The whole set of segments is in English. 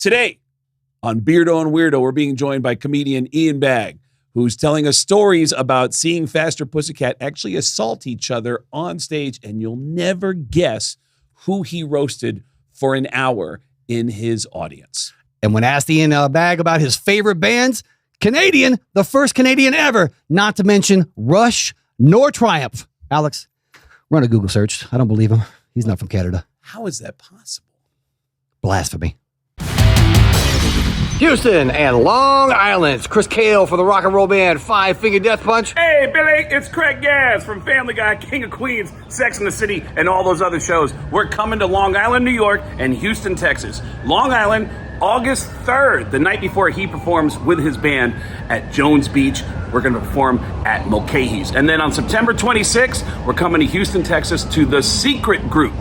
Today on Beardo and Weirdo, we're being joined by comedian Ian Bagg, who's telling us stories about seeing Faster Pussycat actually assault each other on stage, and you'll never guess who he roasted for an hour in his audience. And when asked Ian Bagg about his favorite bands, Canadian, the first Canadian ever, not to mention Rush nor Triumph. Alex, run a Google search. I don't believe him. He's not from Canada. How is that possible? Blasphemy. Houston and Long Island. It's Chris Cale for the rock and roll band Five Finger Death Punch. Hey, Billy, it's Craig Gass from Family Guy, King of Queens, Sex and the City, and all those other shows. We're coming to Long Island, New York, and Houston, Texas. Long Island, August 3rd, the night before he performs with his band at Jones Beach. We're going to perform at Mulcahy's. And then on September 26th, we're coming to Houston, Texas to The Secret Group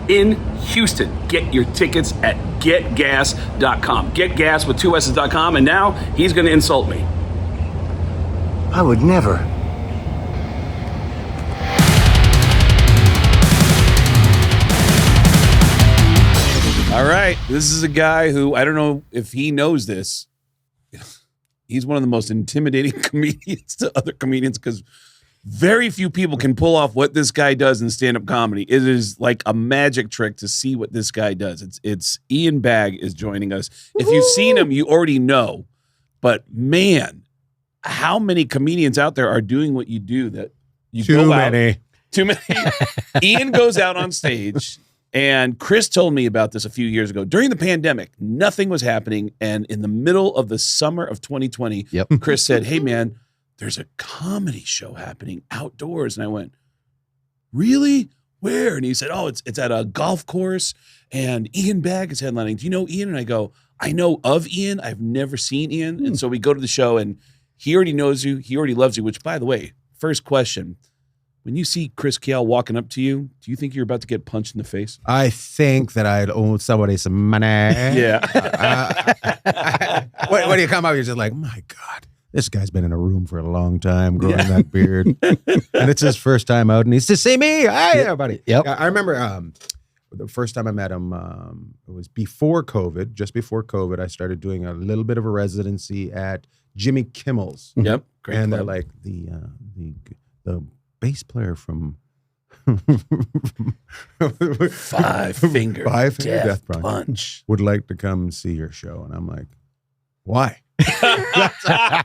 in Houston. Get your tickets at getgas.com. Getgas with 2 S's.com. And now he's going to insult me. I would never. All right. This is a guy who, I don't know if he knows this. He's one of the most intimidating comedians to other comedians because very few people can pull off what this guy does in stand-up comedy. It is like a magic trick to see what this guy does. It's Ian Bagg is joining us. If you've seen him, you already know. But man, how many comedians out there are doing what you do that you go out? Too many. Ian goes out on stage, and Chris told me about this a few years ago. During the pandemic, nothing was happening, and in the middle of the summer of 2020, Chris said, "Hey man, there's a comedy show happening outdoors." And I went, "Really? Where?" And he said, "Oh, it's at a golf course, and Ian Bagg is headlining. Do you know Ian?" And I go, "I know of Ian. I've never seen Ian." And so we go to the show, and he already knows you. He already loves you, which, by the way, first question, when you see Chris Cale walking up to you, do you think you're about to get punched in the face? I think that I'd owe somebody some money. Yeah. When you come up, you're just like, my God. This guy's been in a room for a long time, growing that beard, and it's his first time out, and he's to see me. Hi, everybody. Yep. I remember the first time I met him. It was before COVID. Just before COVID, I started doing a little bit of a residency at Jimmy Kimmel's. Yep. Great and club. they're like the bass player from Five Finger Death Punch Punch would like to come see your show, and I'm like, why? I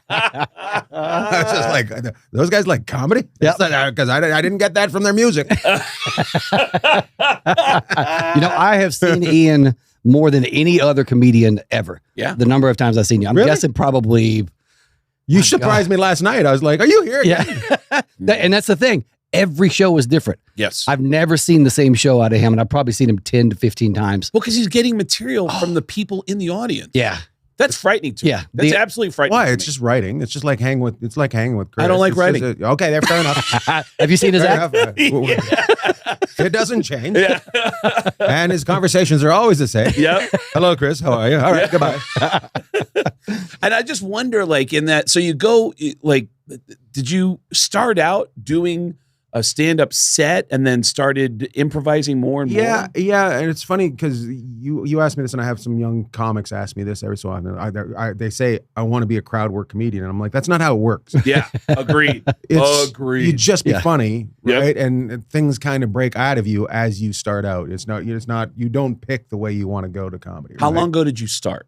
was just like, those guys like comedy? Yep. Because I didn't get that from their music. I have seen Ian more than any other comedian ever. Yeah. The number of times I've seen you. I'm Really? guessing probably. You surprised me last night. I was like, are you here again? Yeah. And that's the thing. Every show is different. Yes. I've never seen the same show out of him, and I've probably seen him 10 to 15 times. Well, because he's getting material from the people in the audience. Yeah. That's frightening to me. Yeah. That's absolutely frightening. Why? to It's me. just writing. It's just like hanging with Chris. I don't like It's writing. just okay, there, fair enough. Have you seen his Fair act? enough. It doesn't change. Yeah. And his conversations are always the same. Yep. Hello, Chris. How are you? All right, goodbye. And I just wonder, like, in that, so you go, like, did you start out doing a stand-up set and then started improvising more and more? Yeah, and it's funny because you asked me this, and I have some young comics ask me this every so often. They say, I want to be a crowd work comedian, and I'm like, that's not how it works. Yeah, agreed. Agreed. You just be funny, Yep. right? And things kind of break out of you as you start out. It's not. You don't pick the way you want to go to comedy. How right? long ago did you start?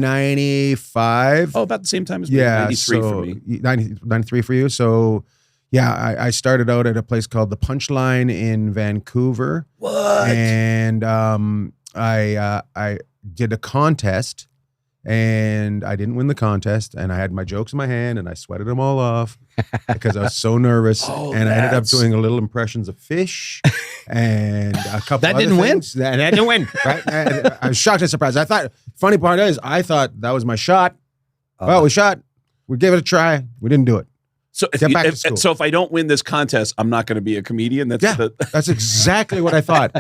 95. Oh, about the same time as me. Yeah, 93 so for me. 93 for you. So, yeah, I started out at a place called the Punchline in Vancouver. What? And I did a contest, and I didn't win the contest, and I had my jokes in my hand, and I sweated them all off because I was so nervous. Oh, and I ended up that's- doing a little impressions of Fish and a couple That other didn't win? things. That didn't win. Right? And I was shocked and surprised. Funny part is, I thought that was my shot. Well, we shot. We gave it a try. We didn't do it. So if, Get back to school. so if I don't win this contest, I'm not going to be a comedian. That's That's exactly what I thought.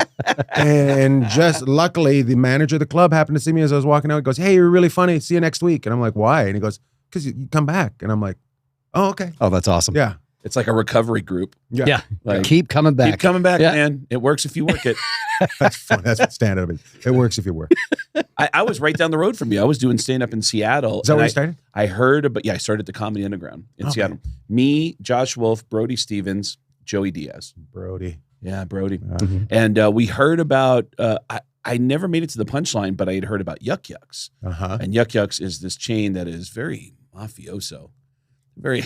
And just luckily, the manager of the club happened to see me as I was walking out. He goes, "Hey, you're really funny. See you next week." And I'm like, "Why?" And he goes, "Because you come back." And I'm like, "Oh, okay." Oh, that's awesome. Yeah. It's like a recovery group. Yeah. Like, Keep coming back. Keep coming back, Yeah. man. It works if you work it. That's fun. That's what stand-up is. It works if you work. I was right down the road from you. I was doing stand-up in Seattle. Is that and where you started? I heard about, I started at the Comedy Underground in Seattle. Me, Josh Wolf, Brody Stevens, Joey Diaz. Brody. Yeah, Brody. Mm-hmm. And we heard about, I never made it to the punchline, but I had heard about Yuks. Uh-huh. And Yuks is this chain that is very mafioso. Very,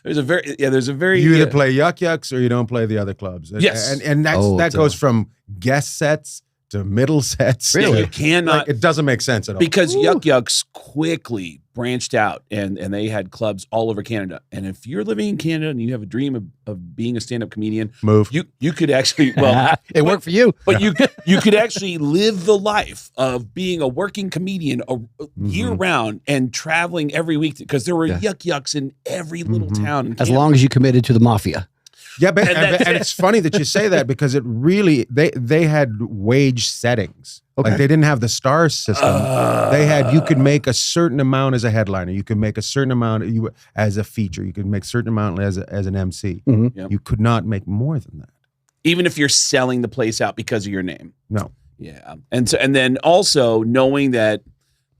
there's a very. You either play Yuks or you don't play the other clubs. Yes. And that goes from guest sets to middle sets. Really? You cannot. It doesn't make sense at all. Because Yuks quickly branched out and they had clubs all over Canada. And if you're living in Canada and you have a dream of being a stand-up comedian, move. You could actually, it worked for you. But you could actually live the life of being a working comedian year round and traveling every week because there were Yuks in every little town in Canada. As long as you committed to the Mafia. Yeah, but and it's funny that you say that because it really they had wage settings. Okay. Like they didn't have the star system. They had you could make a certain amount as a headliner. You could make a certain amount as a feature. You could make a certain amount as an MC. Mm-hmm. Yep. You could not make more than that. Even if you're selling the place out because of your name. No. Yeah. And then also knowing that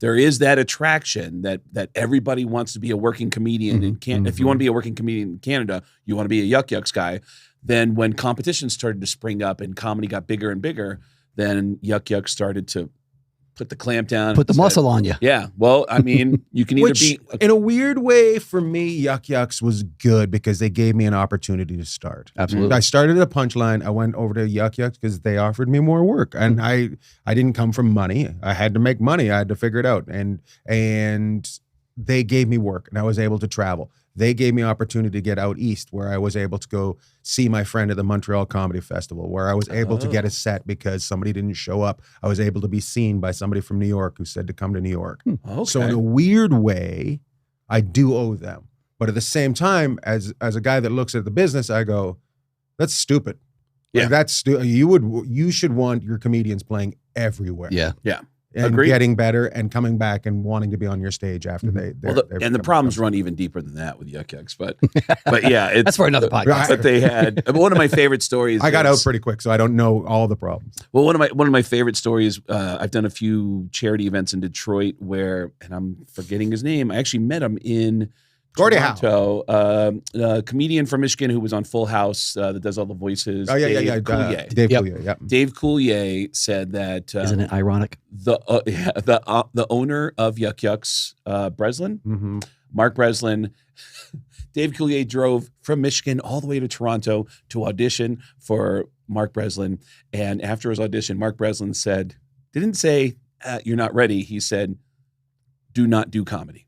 there is that attraction that everybody wants to be a working comedian in Canada. If you want to be a working comedian in Canada, you want to be a Yuks guy. Then when competition started to spring up and comedy got bigger and bigger, then Yuks started to put the clamp down. Put the muscle on you. Yeah. Well, I mean, you can either be in a weird way for me, Yuks was good because they gave me an opportunity to start. Absolutely. I started at a punchline. I went over to Yuks because they offered me more work. And I didn't come from money. I had to make money. I had to figure it out. And they gave me work and I was able to travel. They gave me opportunity to get out east where I was able to go see my friend at the Montreal Comedy Festival, where I was able to get a set because somebody didn't show up. I was able to be seen by somebody from New York who said to come to New York. Okay. So in a weird way, I do owe them. But at the same time, as a guy that looks at the business, I go, that's stupid. Yeah. Like, that's you should want your comedians playing everywhere. Yeah. Yeah. And Agreed. getting better and coming back and wanting to be on your stage after they. The problems run even deeper than that with Yuks, but yeah, That's for another podcast. But they had one of my favorite stories. I got out pretty quick, so I don't know all the problems. Well, one of my favorite stories. I've done a few charity events in Detroit where, and I'm forgetting his name. I actually met him in Gordie Toronto. A comedian from Michigan who was on Full House that does all the voices. Oh yeah. Dave Coulier. Dave Coulier. Yeah. Dave Coulier said that Isn't it ironic? the owner of Yuks, Breslin, Mark Breslin. Dave Coulier drove from Michigan all the way to Toronto to audition for Mark Breslin. And after his audition, Mark Breslin didn't say, you're not ready. He said, do not do comedy.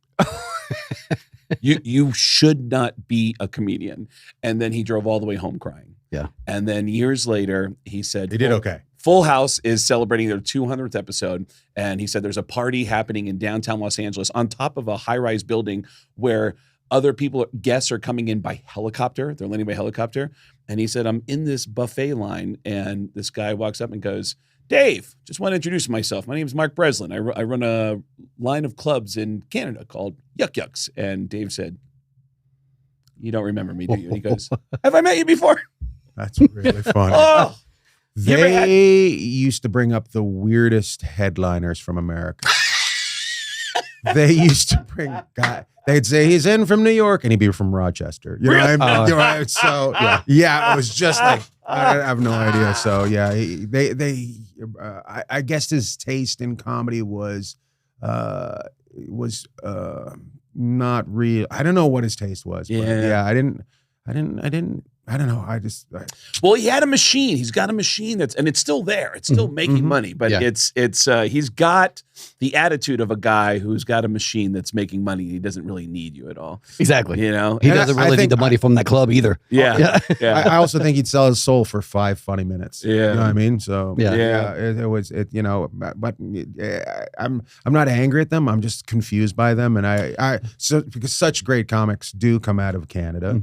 You should not be a comedian. And then he drove all the way home crying. Yeah. And then years later, he said, He did okay. Full House is celebrating their 200th episode. And he said there's a party happening in downtown Los Angeles on top of a high-rise building where other guests are coming in by helicopter. They're landing by helicopter. And he said, I'm in this buffet line. And this guy walks up and goes, Dave, just want to introduce myself. My name is Mark Breslin. I run a line of clubs in Canada called Yuks. And Dave said, you don't remember me, do you? And he goes, have I met you before? That's really funny. Oh, They used to bring up the weirdest headliners from America. They used to bring they'd say he's in from New York and he'd be from Rochester. You know what I mean? You know, so yeah, it was just like I have no idea. So yeah, I guess his taste in comedy was not real. I don't know what his taste was. But yeah, I didn't. I don't know. Well, he had a machine. He's got a machine and it's still there. It's still making money, but it's he's got the attitude of a guy who's got a machine that's making money. He doesn't really need you at all. Exactly. You know, he doesn't really need the money from that club either. Yeah. I also think he'd sell his soul for 5 funny minutes. Yeah. You know what I mean? So it was you know, but I'm not angry at them. I'm just confused by them. And because such great comics do come out of Canada.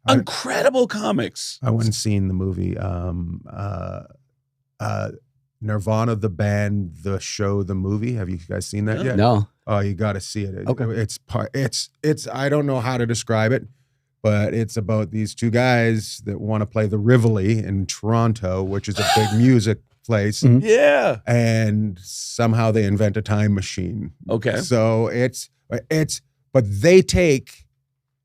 Incredible comics. I went and seen the movie Nirvana, the band, the show, the movie. Have you guys seen that yet? No. Oh, you got to see it. Okay. It's I don't know how to describe it, but it's about these two guys that want to play the Rivoli in Toronto, which is a big music place, Yeah. and somehow they invent a time machine. Okay. So but they take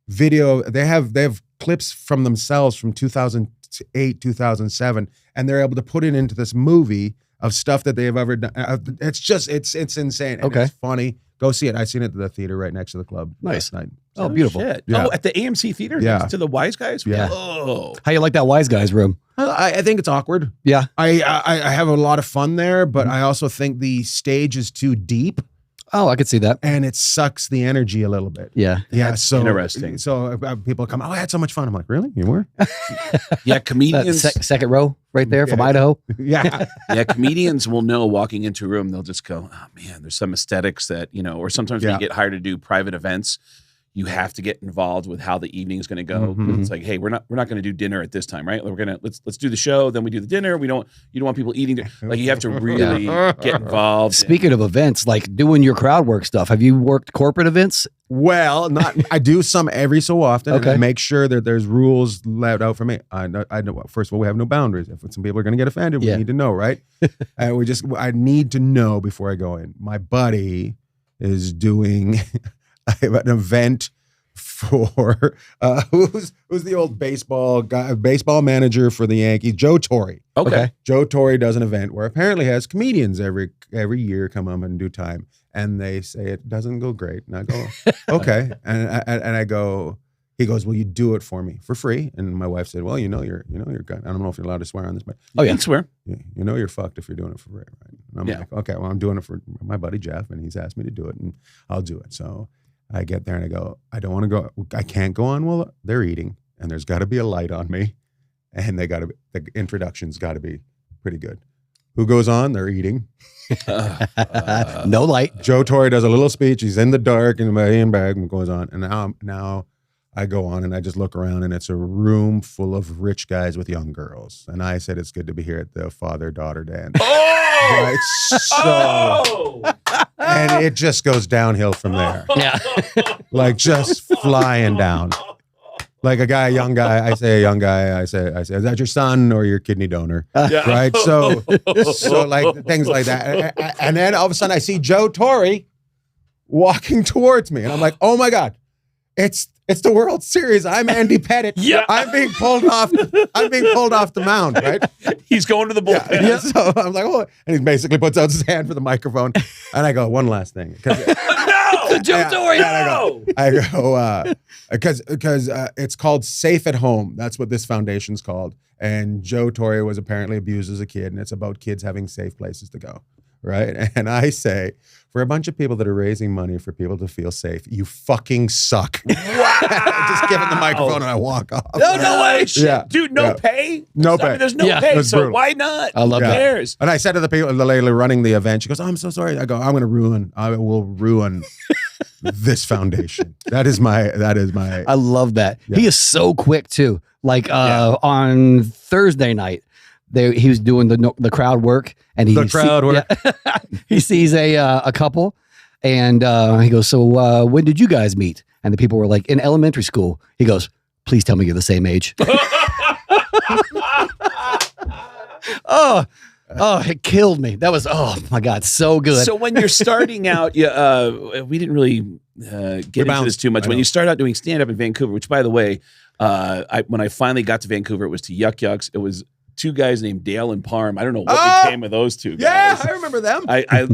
video. They have clips from themselves from 2008, 2007, and they're able to put it into this movie of stuff that they have ever done. It's insane. And Okay. It's funny. Go see it. I seen it at the theater right next to the club Nice. last night. Oh, beautiful. Shit. Yeah. Oh, at the AMC theater Yeah. next to the Wise Guys? Yeah. Oh. How you like that Wise Guys room? I think it's awkward. Yeah. I have a lot of fun there, but I also think the stage is too deep Oh, I could see that. and it sucks the energy a little bit. Yeah. Yeah, That's so interesting. So people come, oh, I had so much fun. I'm like, really? You were? Yeah, That comedians. second row right there from Idaho. Yeah. Yeah, comedians will know walking into a room, they'll just go, oh man, there's some aesthetics that, or sometimes when Yeah. you get hired to do private events, you have to get involved with how the evening is going to go. Mhm. It's like, hey, we're not going to do dinner at this time, right? Let's do the show, then we do the dinner. You don't want people eating. Like you have to really get involved. Speaking of events, like doing your crowd work stuff, have you worked corporate events? Well, I do some every so often. And Okay. I make sure that there's rules laid out for me. I know. First of all, we have no boundaries. If some people are going to get offended, Yeah. we need to know, right? And I need to know before I go in. My buddy is doing an event for who's the old baseball guy, baseball manager for the Yankees, Joe Torre. Okay. Joe Torre does an event where apparently has comedians every year come up and do time, and they say it doesn't go great, and I go, okay, and I go, he goes, will you do it for me for free? And my wife said, well, you're good. I don't know if you're allowed to swear on this, but Oh, yeah. I swear. you're fucked if you're doing it for free, right? And I'm Yeah. like, okay, well, I'm doing it for my buddy Jeff, and he's asked me to do it, and I'll do it. So I get there and I go, I don't want to go. I can't go on while they're eating, and there's got to be a light on me, and the introduction's got to be pretty good. Who goes on? They're eating. No light. Joe Torre does a little speech. He's in the dark, and Ian Bagg goes on, and now I go on and I just look around, and it's a room full of rich guys with young girls, and I said it's good to be here at the father-daughter dance. Right? So. And it just goes downhill from there. Yeah. Like just flying down. Like a young guy, I say, is that your son or your kidney donor? Right? So like things like that. And then all of a sudden I see Joe Torre walking towards me. And I'm like, oh my God, it's the World Series. I'm Andy Pettitte. Yeah. I'm being pulled off the mound, right? He's going to the bullpen. Yeah. So I'm like, oh, and he basically puts out his hand for the microphone. And I go, one last thing. No! Joe Torre. No! I go, because it's called Safe at Home. That's what this foundation's called. And Joe Torre was apparently abused as a kid, and it's about kids having safe places to go, right? And I say, for a bunch of people that are raising money for people to feel safe, you fucking suck. Wow! Just give it the microphone and I walk off. No way. Shit. Yeah. Dude, no Yeah. pay? No I mean, pay. there's no Yeah. pay, It's so brutal. why not? I love Who that. cares? And I said to the lady running the event, she goes, oh, I'm so sorry. I go, I will ruin this foundation. That is my. I love that. Yeah. He is so quick too. Like on Thursday night, he was doing the crowd work, and he he sees a couple, and he goes, "So when did you guys meet?" And the people were like, "In elementary school." He goes, "Please tell me you're the same age." Oh, it killed me. That was, oh my God, so good. So when you're starting out, we didn't really get into this too much. When you start out doing stand-up in Vancouver, which by the way, when I finally got to Vancouver, it was to Yuks. It was two guys named Dale and Parm. I don't know what became of those two guys. Yeah, I remember them.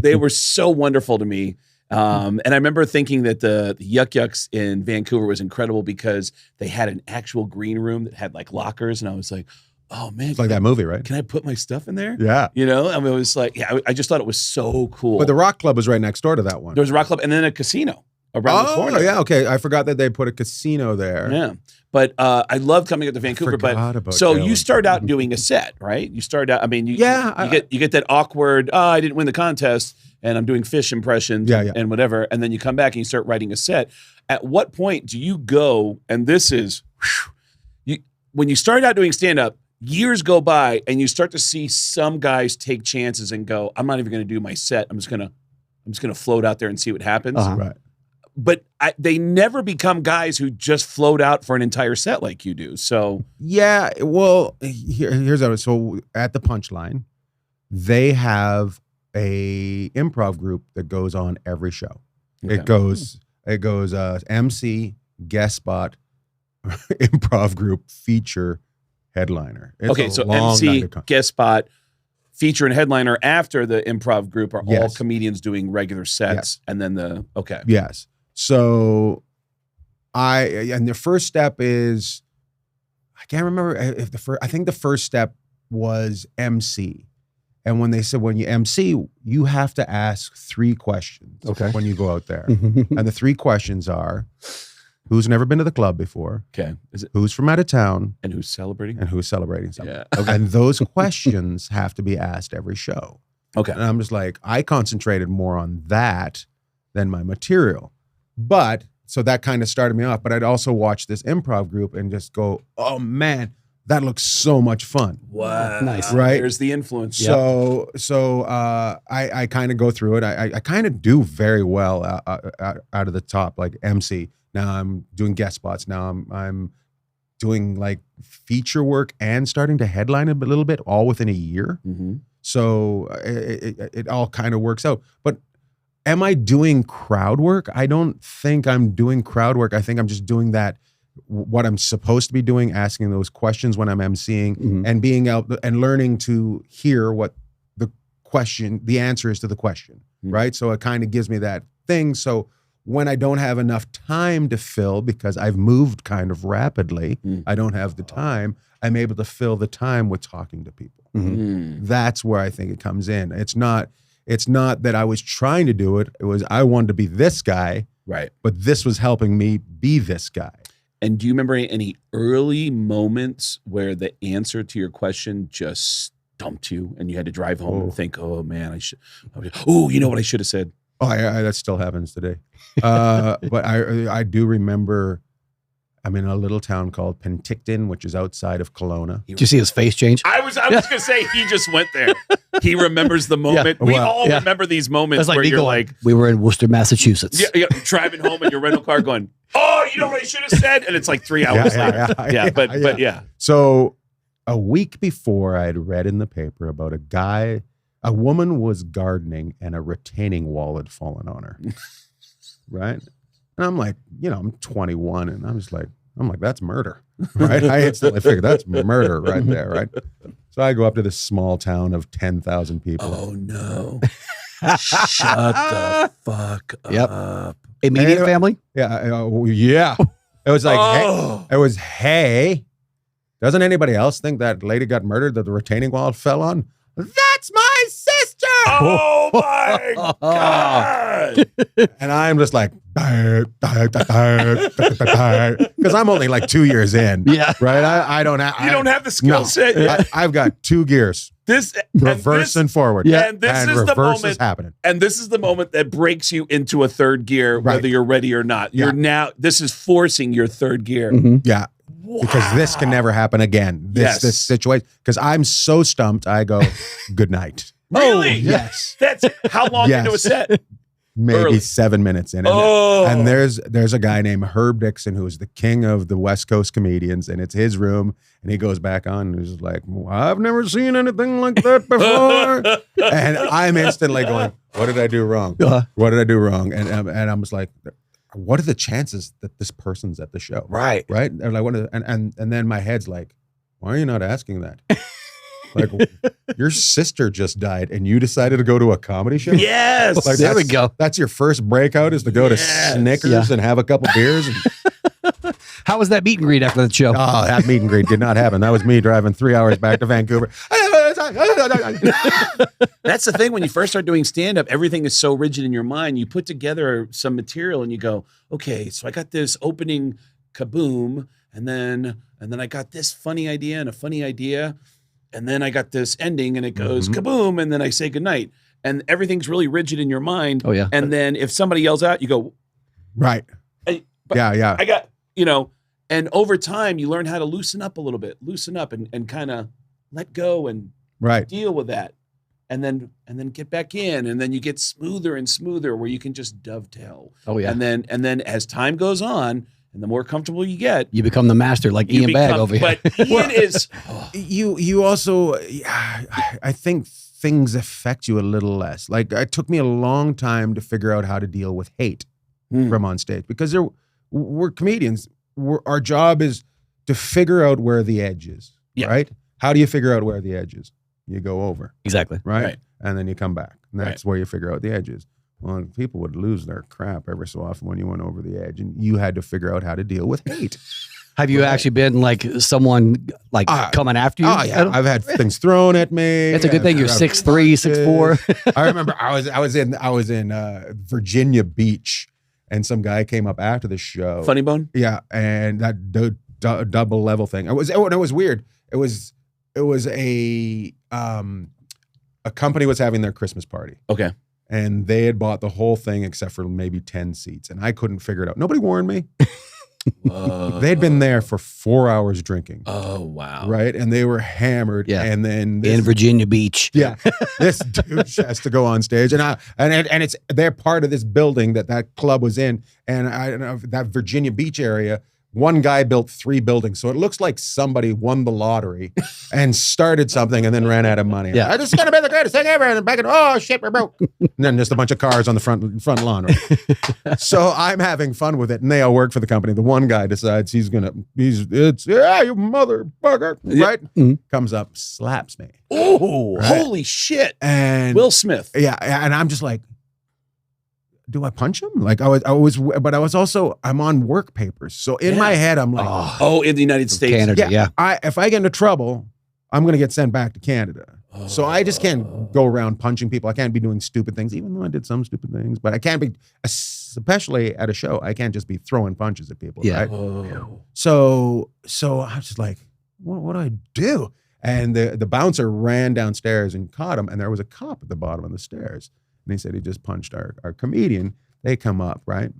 They were so wonderful to me. And I remember thinking that the Yuks in Vancouver was incredible because they had an actual green room that had like lockers. And I was like, oh man, It's like that movie, right? can I put my stuff in there? Yeah. You know, I mean, it was like, I just thought it was so cool. But the Rock Club was right next door to that one. There was a rock club and then a casino around the corner. Oh, yeah. Okay. I forgot that they put a casino there. Yeah. But I loved coming up to Vancouver. forgot But about so Dale you and start out Parm. doing a set, right? You start out, I mean, you get that awkward, I didn't win the contest and I'm doing fish impressions and whatever. And then you come back and you start writing a set. At what point do you go, and this is, when you start out doing stand-up, years go by and you start to see some guys take chances and go, I'm not even going to do my set. I'm just going to float out there and see what happens. Uh-huh. Right. But they never become guys who just float out for an entire set like you do. So Yeah. Well, here's how. So at the Punchline, they have a improv group that goes on every show. Okay. It goes MC, guest spot, improv group, feature, headliner. It's Okay, a so long MC, night of guest spot, feature, and headliner after the improv group are all Yes. comedians doing regular sets, Yes. and then okay. Yes. So and the first step is, I can't remember if I think the first step was MC. And when they said, when you MC, you have to ask 3 questions when you go out there. And the 3 questions are, who's never been to the club before? Okay. Is it, Who's from out of town? and who's celebrating? And who's celebrating something? Yeah. And those questions have to be asked every show. Okay. And I'm just like, I concentrated more on that than my material. But so that kind of started me off. But I'd also watch this improv group and just go, oh man, that looks so much fun. Wow. Nice. Right. There's the influence. So I kind of go through it. I kind of do very well out of the top, like MC. Now I'm doing guest spots. Now I'm doing like feature work and starting to headline a little bit, all within a year. Mm-hmm. So it all kind of works out. But am I doing crowd work? I don't think I'm doing crowd work. I think I'm just doing that, what I'm supposed to be doing, asking those questions when I'm emceeing and being out and learning to hear what the answer is to the question, right? So it kind of gives me that thing. So when I don't have enough time to fill, because I've moved kind of rapidly, I don't have the time, I'm able to fill the time with talking to people. That's where I think it comes in. It's not that I was trying to do it. It was, I wanted to be this guy, Right. but this was helping me be this guy. And do you remember any early moments where the answer to your question just stumped you and you had to drive home and think, oh man, you know what I should have said? Oh, that still happens today. But I do remember, I'm in a little town called Penticton, which is outside of Kelowna. Did you see his face change? I was going to say, he just went there. He remembers the moment. We all remember these moments That's where me you're going, like, we were in Worcester, Massachusetts. driving home in your rental car going, oh, you know what I should have said? And it's like 3 hours later. But yeah. So a week before, I had read in the paper about a woman was gardening and a retaining wall had fallen on her. Right? And I'm like, I'm 21 and I'm like, that's murder. Right? I instantly figured that's murder right there. Right? So I go up to this small town of 10,000 people. Oh no. Shut the fuck up. Immediate family? Yeah. It was like, hey, doesn't anybody else think that lady got murdered that the retaining wall fell on? That's my sister. Oh my God. And I'm just like, because I'm only like 2 years in. Yeah. Right. I don't have. You don't have the skill set yet. I've got 2 gears. Reverse and forward. Yeah. And this is the moment. Is happening. And this is the moment that breaks you into a third gear, whether you're ready or not. This is forcing your third gear. Yeah. Wow. Because this can never happen again. This situation. Because I'm so stumped, I go, good night. Really? Yes. That's how long into a set? Maybe Early. 7 minutes in. And there's a guy named Herb Dixon who is the king of the West Coast comedians, and it's his room, and he goes back on and he's like, well, I've never seen anything like that before. And I'm instantly going, what did I do wrong? What did I do wrong? And I'm just like, what are the chances that this person's at the show? Right. And like, and then my head's like, why are you not asking that? Like, your sister just died and you decided to go to a comedy show? Yes. Like, there we go. That's your first breakout, is to go to Snickers and have a couple beers. How was that meet and greet after the show? Oh, that meet and greet did not happen. That was me driving 3 hours back to Vancouver. That's the thing. When you first start doing stand-up, everything is so rigid in your mind. You put together some material and you go, okay, so I got this opening kaboom, and then I got this funny idea and a funny idea. And then I got this ending and it goes kaboom, and then I say goodnight. And everything's really rigid in your mind. Oh, yeah. And then if somebody yells out, you go, right. Yeah. I got, and over time you learn how to loosen up a little bit, and kind of let go and deal with that. And then get back in, and then you get smoother and smoother where you can just dovetail. Oh yeah. And then as time goes on, And the more comfortable you get, You become the master, like you Ian Bagg become- over here. But Ian is You also, I think things affect you a little less. Like it took me a long time to figure out how to deal with hate from on stage because we're comedians. Our job is to figure out where the edge is, right? How do you figure out where the edge is? You go over, Exactly. right? And then you come back. And that's where you figure out the edges. Well, people would lose their crap every so often when you went over the edge and you had to figure out how to deal with hate. Have you actually been like someone like coming after you? Oh yeah, I've had things thrown at me. It's a good thing you're 6'3", 6'4". I remember I was in Virginia Beach, and some guy came up after the show. Funny Bone. Yeah, and that double level thing. It was weird. It was a company was having their Christmas party. Okay. And they had bought the whole thing except for maybe 10 seats, and I couldn't figure it out. Nobody warned me. They'd been there for 4 hours drinking. Oh wow! Right, and they were hammered. Yeah. And then In Virginia Beach. yeah, this dude has to go on stage, and it's they're part of this building that club was in, and I don't know that Virginia Beach area. One guy built 3 buildings, so it looks like somebody won the lottery and started something and then ran out of money. Yeah. I just gonna be the greatest thing ever, and back oh shit, we're broke. And then just a bunch of cars on the front lawn. Right? So I'm having fun with it, and they all work for the company. The one guy decides you motherfucker, right? Mm-hmm. Comes up, slaps me. Oh, Right. holy shit! And Will Smith. yeah, and I'm just like, do I punch him? Like I was, but I was also, I'm on work papers. So in my head, I'm like, Oh, in the United States. Canada, yeah. if I get into trouble, I'm going to get sent back to Canada. So I just can't go around punching people. I can't be doing stupid things, even though I did some stupid things, but I can't be, especially at a show, I can't just be throwing punches at people. Yeah. Right? Oh. So I was just like, what do I do? And the bouncer ran downstairs and caught him. And there was a cop at the bottom of the stairs. And he said he just punched our comedian. They come up, right?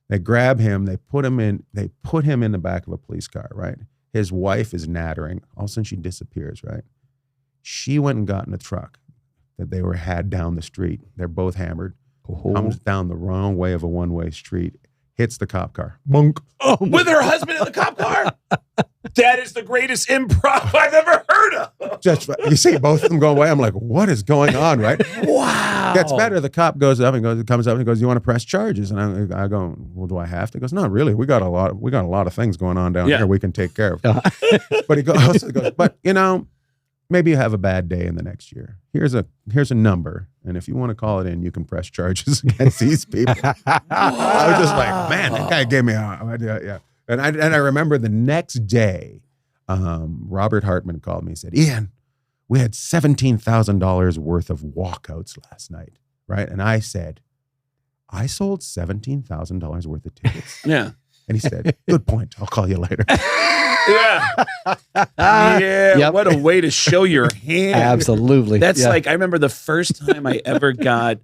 They grab him. They put him in the back of a police car, right? His wife is nattering. All of a sudden she disappears, right? She went and got in a truck that they had down the street. They're both hammered. Comes down the wrong way of a one-way street. Hits the cop car. Bunk. Oh, with her husband in the cop car? That is the greatest improv I've ever heard of. Just you see both of them go away. I'm like, what is going on, right? Wow. Gets better. The cop comes up and goes, "You want to press charges?" And I go, "Well, do I have to?" He goes, "No, really. We got a lot of things going on down here. We can take care of." But he goes, "But maybe you have a bad day in the next year. Here's a number, and if you want to call it in, you can press charges against these people." I was just like, man, that guy gave me a idea. Yeah. And I remember the next day, Robert Hartman called me and said, "Ian, we had $17,000 worth of walkouts last night." Right. And I said, "I sold $17,000 worth of tickets." Yeah. And he said, "Good point. I'll call you later." Yeah. Yeah. Yep. What a way to show your hand. Absolutely. That's Yeah. like, I remember the first time I ever got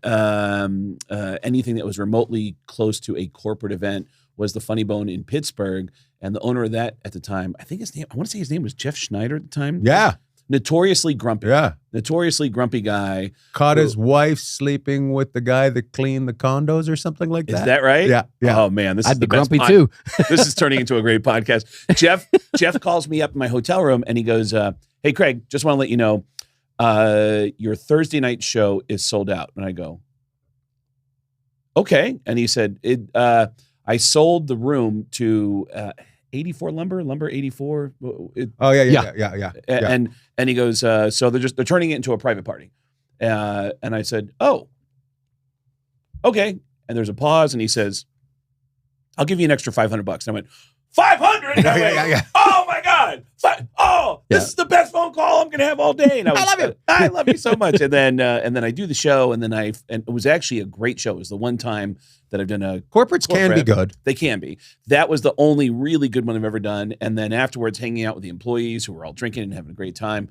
anything that was remotely close to a corporate event was the Funny Bone in Pittsburgh. And the owner of that at the time, I want to say his name was Jeff Schneider at the time. Yeah. Notoriously grumpy. Yeah. Notoriously grumpy guy. Caught his wife sleeping with the guy that cleaned the condos or something like that. Is that right? Yeah. Yeah. Oh man, this is I'd the be best grumpy too. This is turning into a great podcast. Jeff calls me up in my hotel room and he goes, "Hey Craig, just want to let you know, your Thursday night show is sold out." And I go, "Okay." And he said, "I sold the room to 84 Lumber 84." Yeah. And he goes, "So they're turning it into a private party." And I said, "Oh, okay." And there's a pause, and he says, "I'll give you an extra $500." And I went, $500? Yeah. Oh my God! This is the best phone call I'm going to have all day. And I love you. I love you so much. And then I do the show, and it was actually a great show. It was the one time that I've done a Corporates can be good. They can be. That was the only really good one I've ever done. And then afterwards, hanging out with the employees who were all drinking and having a great time,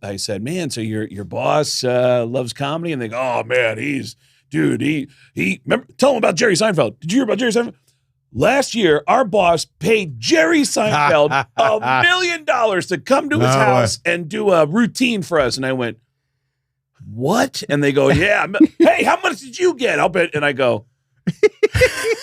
I said, "Man, so your boss loves comedy?" And they go, "Oh man, he remember, tell him about Jerry Seinfeld. Did you hear about Jerry Seinfeld? Last year, our boss paid Jerry Seinfeld $1 million to come to his house and do a routine for us." And I went, "What?" And they go, "Yeah. Hey, how much did you get?" I'll bet. And I go,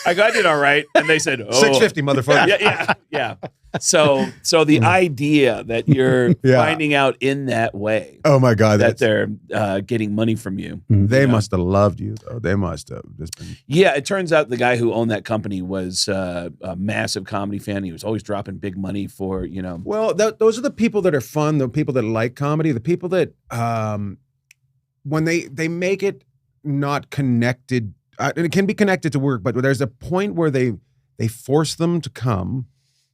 I did all right. And they said, oh. 650, motherfucker. Yeah. So the idea that you're finding out in that way. Oh my God. That they're getting money from you. They must have loved you, though. They must have just been. Yeah, it turns out the guy who owned that company was a massive comedy fan. He was always dropping big money for, Well, those are the people that are fun, the people that like comedy, the people that when they make it not connected, and it can be connected to work, but there's a point where they force them to come.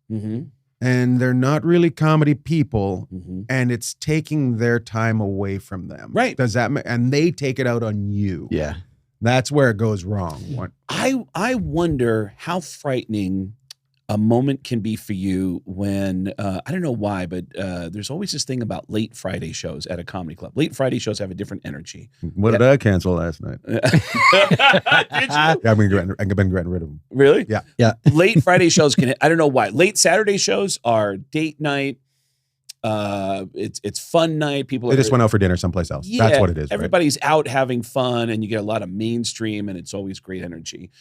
Mm-hmm. And they're not really comedy people, and it's taking their time away from them. Right. Does that and they take it out on you. Yeah. That's where it goes wrong. I wonder how frightening a moment can be for you when, I don't know why, but there's always this thing about late Friday shows at a comedy club. Late Friday shows have a different energy. What did I cancel last night? Did you? Yeah, I've been getting rid of them. Really? Yeah. Yeah. Late Friday shows I don't know why. Late Saturday shows are date night. It's fun night. People They just went out for dinner someplace else. Yeah, That's what it is. Everybody's out having fun, and you get a lot of mainstream, and it's always great energy.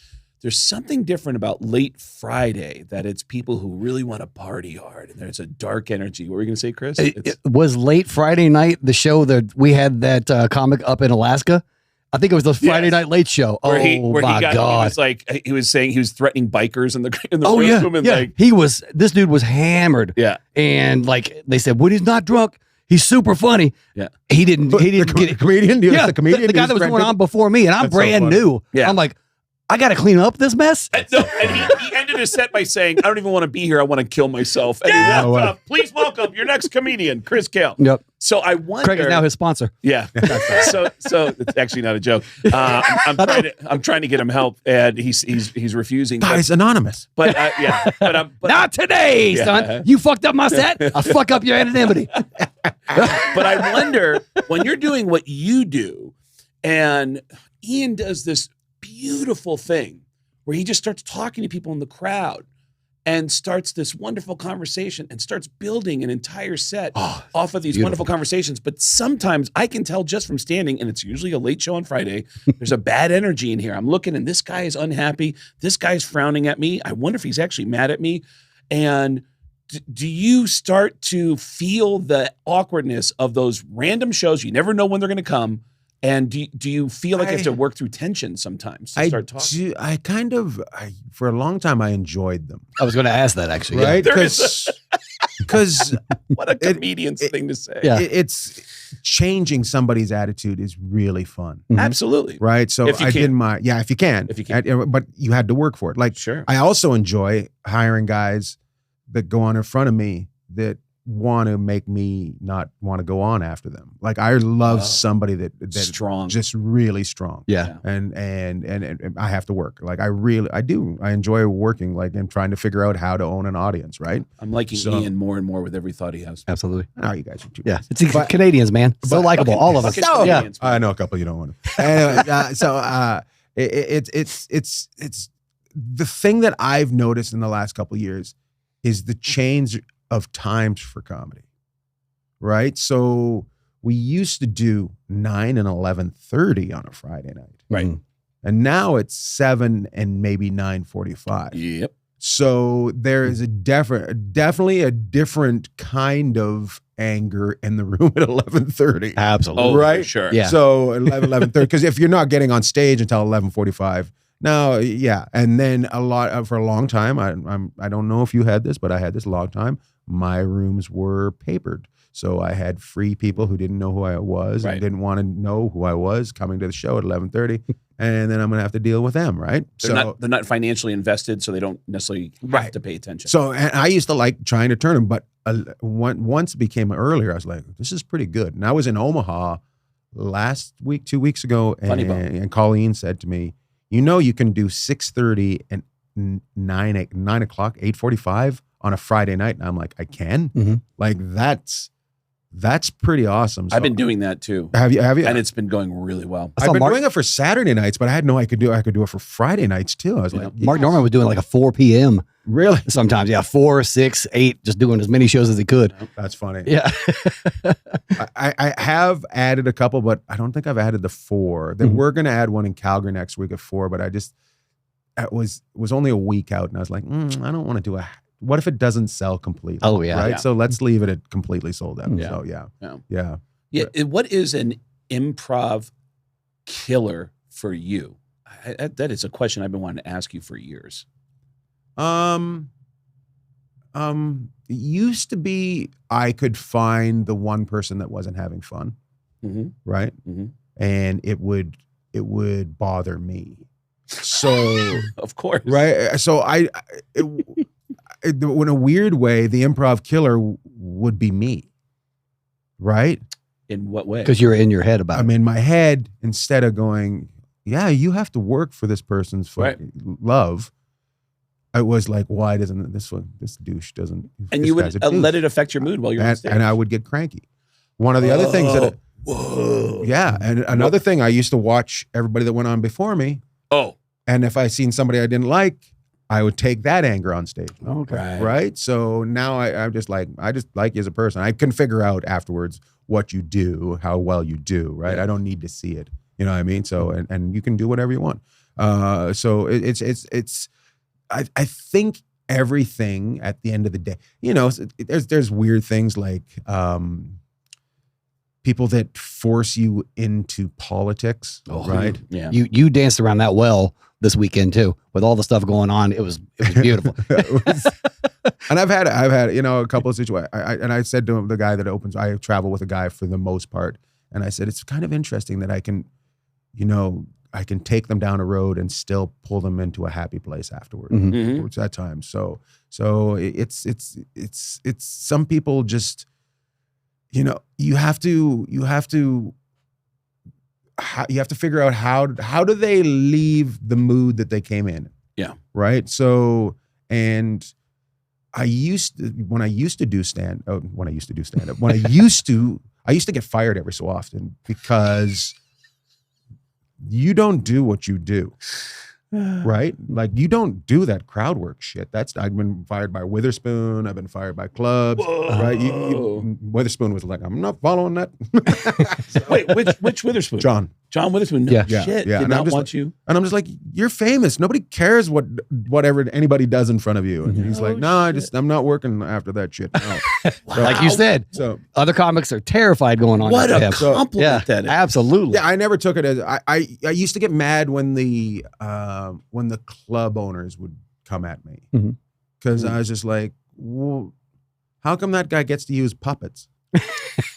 There's something different about late Friday that it's people who really want to party hard, and there's a dark energy. What were you going to say, Chris? It was late Friday night, the show that we had that comic up in Alaska. I think it was the Friday Night Late Show. Where My God. He was saying he was threatening bikers in the room. And This dude was hammered. Yeah. And like they said, when he's not drunk, he's super funny. Yeah. He didn't get it. Comedian? The comedian? The guy that was going on before me, and I'm That's so brand funny. new. Yeah. I'm like, I got to clean up this mess. And he ended his set by saying, I don't even want to be here. I want to kill myself. And he wrapped up. Please welcome your next comedian, Chris Kale. Yep. So I wonder. Craig is now his sponsor. Yeah. So it's actually not a joke. I'm trying to get him help, and he's refusing. Guys, anonymous. But Not today, son. You fucked up my set. I'll fuck up your anonymity. But I wonder when you're doing what you do, and Ian does this beautiful thing where he just starts talking to people in the crowd and starts this wonderful conversation and starts building an entire set off of these wonderful conversations. But sometimes I can tell just from standing, and it's usually a late show on Friday, there's a bad energy in here. I'm looking and this guy is unhappy. This guy's frowning at me. I wonder if he's actually mad at me. And do you start to feel the awkwardness of those random shows? You never know when they're going to come. And do you feel like you have to work through tension sometimes to start talking? For a long time, I enjoyed them. I was going to ask that actually. Right? Because what a comedian's thing to say. Yeah. It's changing somebody's attitude is really fun. Mm-hmm. Absolutely. Right? So if you can. if you can. But you had to work for it. Like, sure. I also enjoy hiring guys that go on in front of me that want to make me not want to go on after them. Like, I love somebody that's strong, just really strong. Yeah. And I have to work. Like, I do. I enjoy working, like, and trying to figure out how to own an audience. Right. I'm liking Ian more and more with every thought he has. Absolutely. Oh, you guys are too. Yeah. It's Canadians, man. So likable. All of us. Yeah. I know a couple you don't want to. Anyway, it's the thing that I've noticed in the last couple of years is the change of times for comedy, right? So we used to do 9 and 11:30 on a Friday night, right? And now it's 7 and maybe 9:45. Yep. So there is definitely a different kind of anger in the room at 11:30. Absolutely. Right? Sure. Yeah. So 11:30, because if you're not getting on stage until 11:45. No, yeah, and then for a long time, I don't know if you had this, but I had this a long time. My rooms were papered, so I had free people who didn't know who I was and didn't want to know who I was coming to the show at 11:30, and then I'm gonna have to deal with them, right? They're not financially invested, so they don't necessarily have to pay attention. So, and I used to like trying to turn them, but once it became earlier, I was like, this is pretty good. And I was in Omaha last week, 2 weeks ago, and Colleen said to me, you can do 6:30 and 9 o'clock, 8:45 on a Friday night. And I'm like, I can? Mm-hmm. Like, that's pretty awesome. So, I've been doing that too. Have you? And it's been going really well. I've been doing it for Saturday nights, but I had no, I could do it for Friday nights too. I was like, Mark Norman was doing like a 4 p.m. Really? Sometimes, yeah, 4, 6, 8, just doing as many shows as he could. That's funny. Yeah. I have added a couple, but I don't think I've added the 4. We're going to add one in Calgary next week at 4, but it was only a week out, and I was like, I don't want to do what if it doesn't sell completely? Oh, yeah. Right. Yeah. So let's leave it at completely sold out. Yeah. So yeah. What is an improv killer for you? That is a question I've been wanting to ask you for years. It used to be I could find the one person that wasn't having fun, right? And it would bother me. So of course, right? So in a weird way, the improv killer would be me, right? In what way? Because you're in your head about I'm in my head instead of going, yeah, you have to work for this person's love. I was like, why doesn't this douche doesn't? And you would let it affect your mood while you're on stage. And I would get cranky. One of the other things that, and another thing, I used to watch everybody that went on before me. Oh, and if I seen somebody I didn't like, I would take that anger on stage. Okay. Right. So now I just like you as a person. I can figure out afterwards what you do, how well you do. Right. Yeah. I don't need to see it. You know what I mean? So and you can do whatever you want. So it's. I think everything at the end of the day, you know, there's weird things like people that force you into politics, right? Yeah. You danced around that well this weekend too, with all the stuff going on. It was beautiful. And I've had you know, a couple of situations. I said to the guy that opens, I travel with a guy for the most part, and I said it's kind of interesting that I can, you know, I can take them down a road and still pull them into a happy place afterward. Which at times. So it's some people just, you know, you have to figure out how do they leave the mood that they came in. Yeah. Right. So, and I used to get fired every so often because you don't do what you do, right? Like you don't do that crowd work shit. I've been fired by Witherspoon. I've been fired by clubs, right? Witherspoon was like, I'm not following that. Wait, which Witherspoon? John Witherspoon. No shit. Did And not want you. And I'm just like, you're famous. Nobody cares whatever anybody does in front of you. And he's like, no, I'm not working after that shit. No. So, like you said, so other comics are terrified going on. What a him. compliment that is. Absolutely. yeah, I never took it as I used to get mad when the club owners would come at me because I was just like, well, how come that guy gets to use puppets?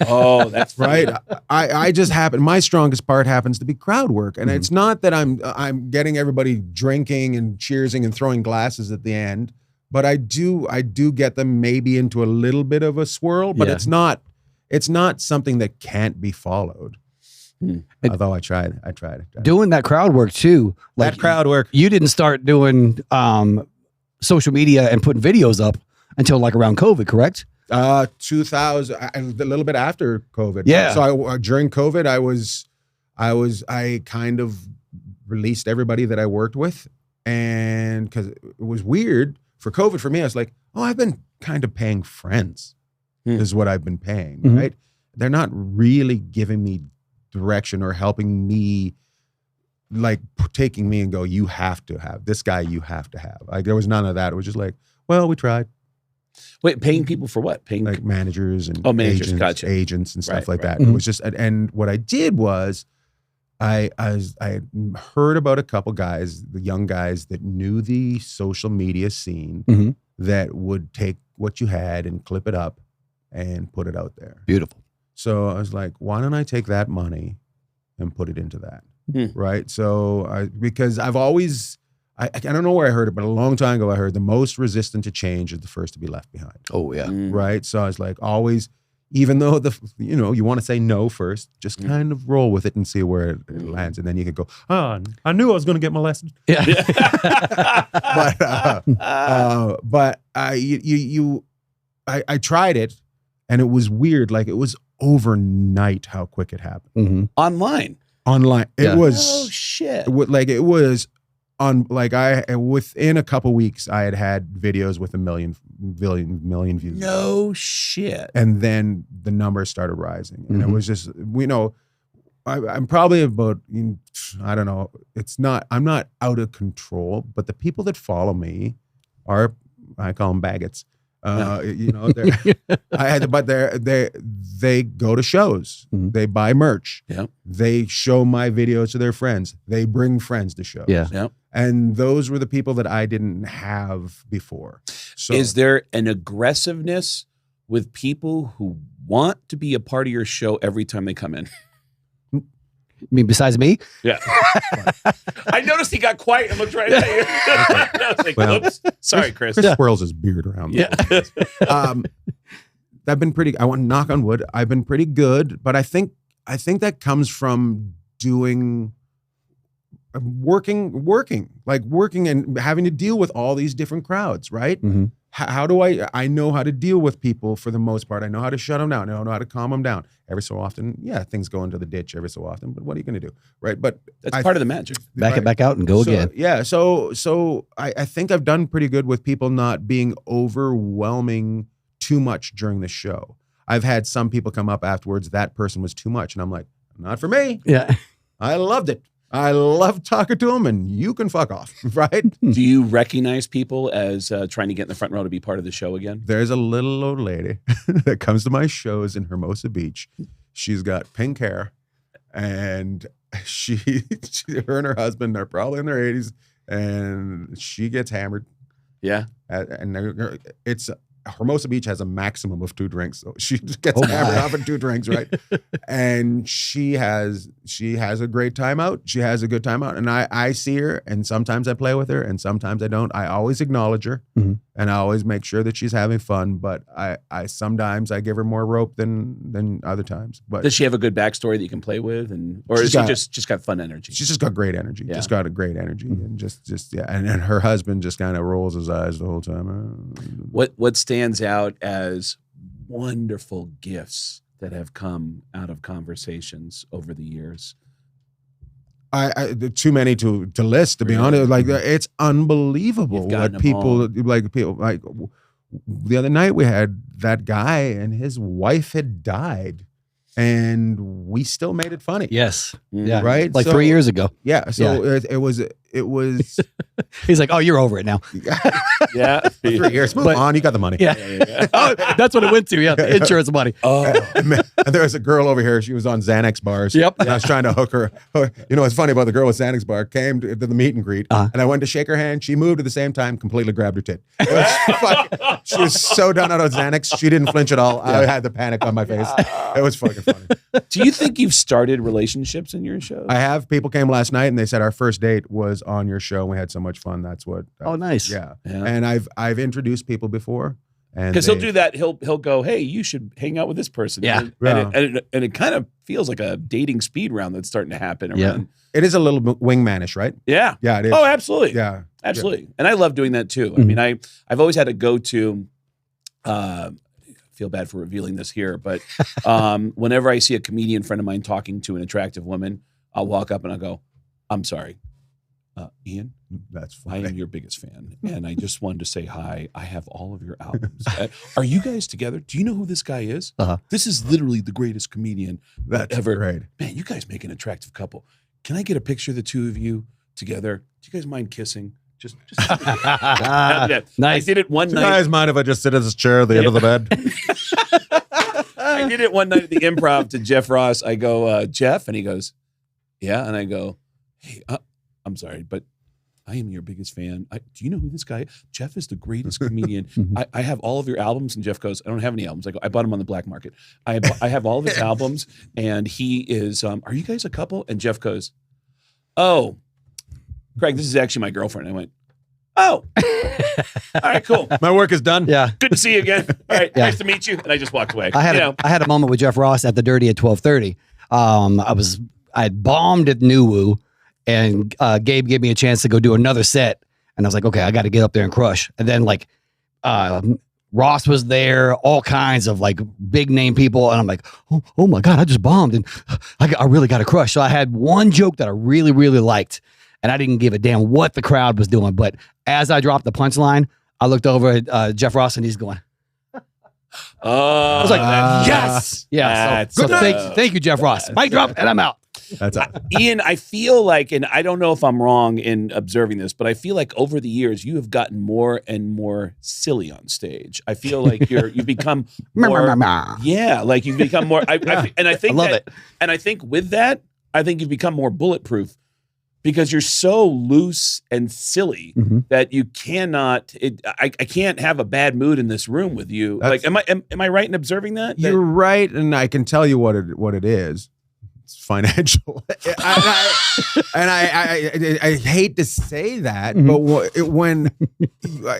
Oh, that's right. I just happen. My strongest part happens to be crowd work, and it's not that I'm getting everybody drinking and cheersing and throwing glasses at the end, but I do get them maybe into a little bit of a swirl, but it's not something that can't be followed. Although I tried. Doing that crowd work too. Like That crowd work. You didn't start doing social media and putting videos up until like around COVID, correct? 2000, a little bit after COVID. Yeah. So during COVID, I kind of released everybody that I worked with, and because it was weird for COVID for me, I was like, oh, I've been kind of paying friends, is what I've been paying, right? They're not really giving me direction or helping me, like taking me and go, you have to have this guy, you have to have. Like there was none of that. It was just like, well, we tried. Wait, paying people for what? Paying like managers and agents and stuff like that. Right. It was just, and what I did was I had heard about a couple guys, the young guys that knew the social media scene that would take what you had and clip it up and put it out there. Beautiful. So I was like, why don't I take that money and put it into that? Right. So because I've always, I don't know where I heard it, but a long time ago I heard the most resistant to change is the first to be left behind. Oh yeah. Right. So I was like, always, even though you want to say no first, just kind of roll with it and see where it lands, and then you could go, oh, I knew I was going to get molested. Yeah. But I tried it, and it was weird. Like it was overnight how quick it happened. Online. It was. Oh shit. It was on. Like within a couple weeks, I had videos with 1 million views. No shit. And then the numbers started rising, and it was just I'm probably about, I don't know. I'm not out of control, but the people that follow me are, I call them baggots. They go to shows. Mhm. They buy merch. Yeah. They show my videos to their friends. They bring friends to shows. Yeah. Yeah. And those were the people that I didn't have before. So Is there an aggressiveness with people who want to be a part of your show every time they come in? I mean, besides me? Yeah. I noticed he got quiet and looked right at you. I was like, Well, oops. Sorry, Chris. Chris swirls his beard around. Yeah. I've been pretty, I want to knock on wood. I've been pretty good, but I think that comes from working and having to deal with all these different crowds, right? Mm-hmm. How do I know how to deal with people for the most part. I know how to shut them down. I know how to calm them down. Every so often, yeah, things go into the ditch every so often, but what are you going to do, right? But That's part of the magic. Back it back out and go again. Yeah, so I think I've done pretty good with people not being overwhelming too much during the show. I've had some people come up afterwards, that person was too much, and I'm like, not for me. Yeah. I loved it. I love talking to them, and you can fuck off, right? Do you recognize people as trying to get in the front row to be part of the show again? There's a little old lady that comes to my shows in Hermosa Beach. She's got pink hair, and her and her husband are probably in their 80s, and she gets hammered. Yeah. And it's Hermosa Beach has a maximum of 2 drinks, so she gets hammered off in 2 drinks, right? And she has a great time out. She has a good time out, and I see her, and sometimes I play with her, and sometimes I don't. I always acknowledge her, and I always make sure that she's having fun. But I sometimes I give her more rope than other times. But Does she have a good backstory that you can play with, or is she just got fun energy? She's just got great energy. Yeah. Just got a great energy, and just yeah. And her husband just kind of rolls his eyes the whole time. What stands out as wonderful gifts that have come out of conversations over the years? I too many to list, to be honest. Like, it's unbelievable what people like. People like the other night we had that guy and his wife had died, and we still made it funny. Yes. Yeah. Right. Like 3 years ago. Yeah. So it was. He's like, oh, you're over it now. Yeah. 3 years. Move on. You got the money. Yeah. Oh, that's what it went to. Yeah. The insurance money. Oh, And there was a girl over here. She was on Xanax bars. Yep. And I was trying to hook her. You know what's funny about the girl with Xanax bar? Came to the meet and greet, and I went to shake her hand. She moved at the same time, completely grabbed her tit. She was so done out of Xanax. She didn't flinch at all. I had the panic on my face. It was fucking funny. do you think you've started relationships in your show? I have. People came last night and they said our first date was on your show. And we had so much fun. That's what. Oh, nice. Yeah. Yeah. And I've introduced people before. Because he'll do that. He'll go, hey, you should hang out with this person. Yeah. And it kind of feels like a dating speed round that's starting to happen around. It is a little bit wingmanish, right? Yeah. Yeah, it is. Oh, absolutely. Yeah. Absolutely. And I love doing that too. I mean, I've always had a go-to, feel bad for revealing this here, but whenever I see a comedian friend of mine talking to an attractive woman, I'll walk up and I'll go, I'm sorry, Ian, That's I funny. am your biggest fan. And I just wanted to say hi. I have all of your albums. Are you guys together? Do you know who this guy is? This is literally the greatest comedian That's ever. great. Man, you guys make an attractive couple. Can I get a picture of the two of you together? Do you guys mind kissing? Just Nice. I did it one Do you night. guys mind if I just sit in this chair at the end of the bed? I did it one night at the Improv to Jeff Ross. I go, Jeff, and he goes, yeah. And I go, hey, I'm sorry, but I am your biggest fan. Do you know who this guy is? Jeff is the greatest comedian. I have all of your albums. And Jeff goes, I don't have any albums. I go, I bought them on the black market. I have all of his albums. And he is, are you guys a couple? And Jeff goes, oh, Craig, this is actually my girlfriend. I went, oh, all right, cool. My work is done. Yeah. Good to see you again. All right, Yeah. nice to meet you. And I just walked away. I had a moment with Jeff Ross at the Dirty at 12:30. I had bombed at New Woo, and Gabe gave me a chance to go do another set, and I was like, okay, I got to get up there and crush. And then like Ross was there, all kinds of like big name people, and I'm like, oh my god, I just bombed, and I really got to crush. So I had one joke that I really liked, and I didn't give a damn what the crowd was doing. But as I dropped the punchline, I looked over at Jeff Ross, and he's going. Oh, I was like, that's- yes. Yeah. That's So good. thank you, Jeff Ross. Mic drop, and I'm out. That's awesome. Ian, I feel like, and I don't know if I'm wrong in observing this, but I feel like over the years you have gotten more and more silly on stage. I feel like you've become more, yeah, like you've become more. And I think I love it. And I think with that, I think you've become more bulletproof because you're so loose and silly that you cannot. I can't have a bad mood in this room with you. Like, am I right in observing that? You're right, and I can tell you what it is. It's financial. I hate to say that, but when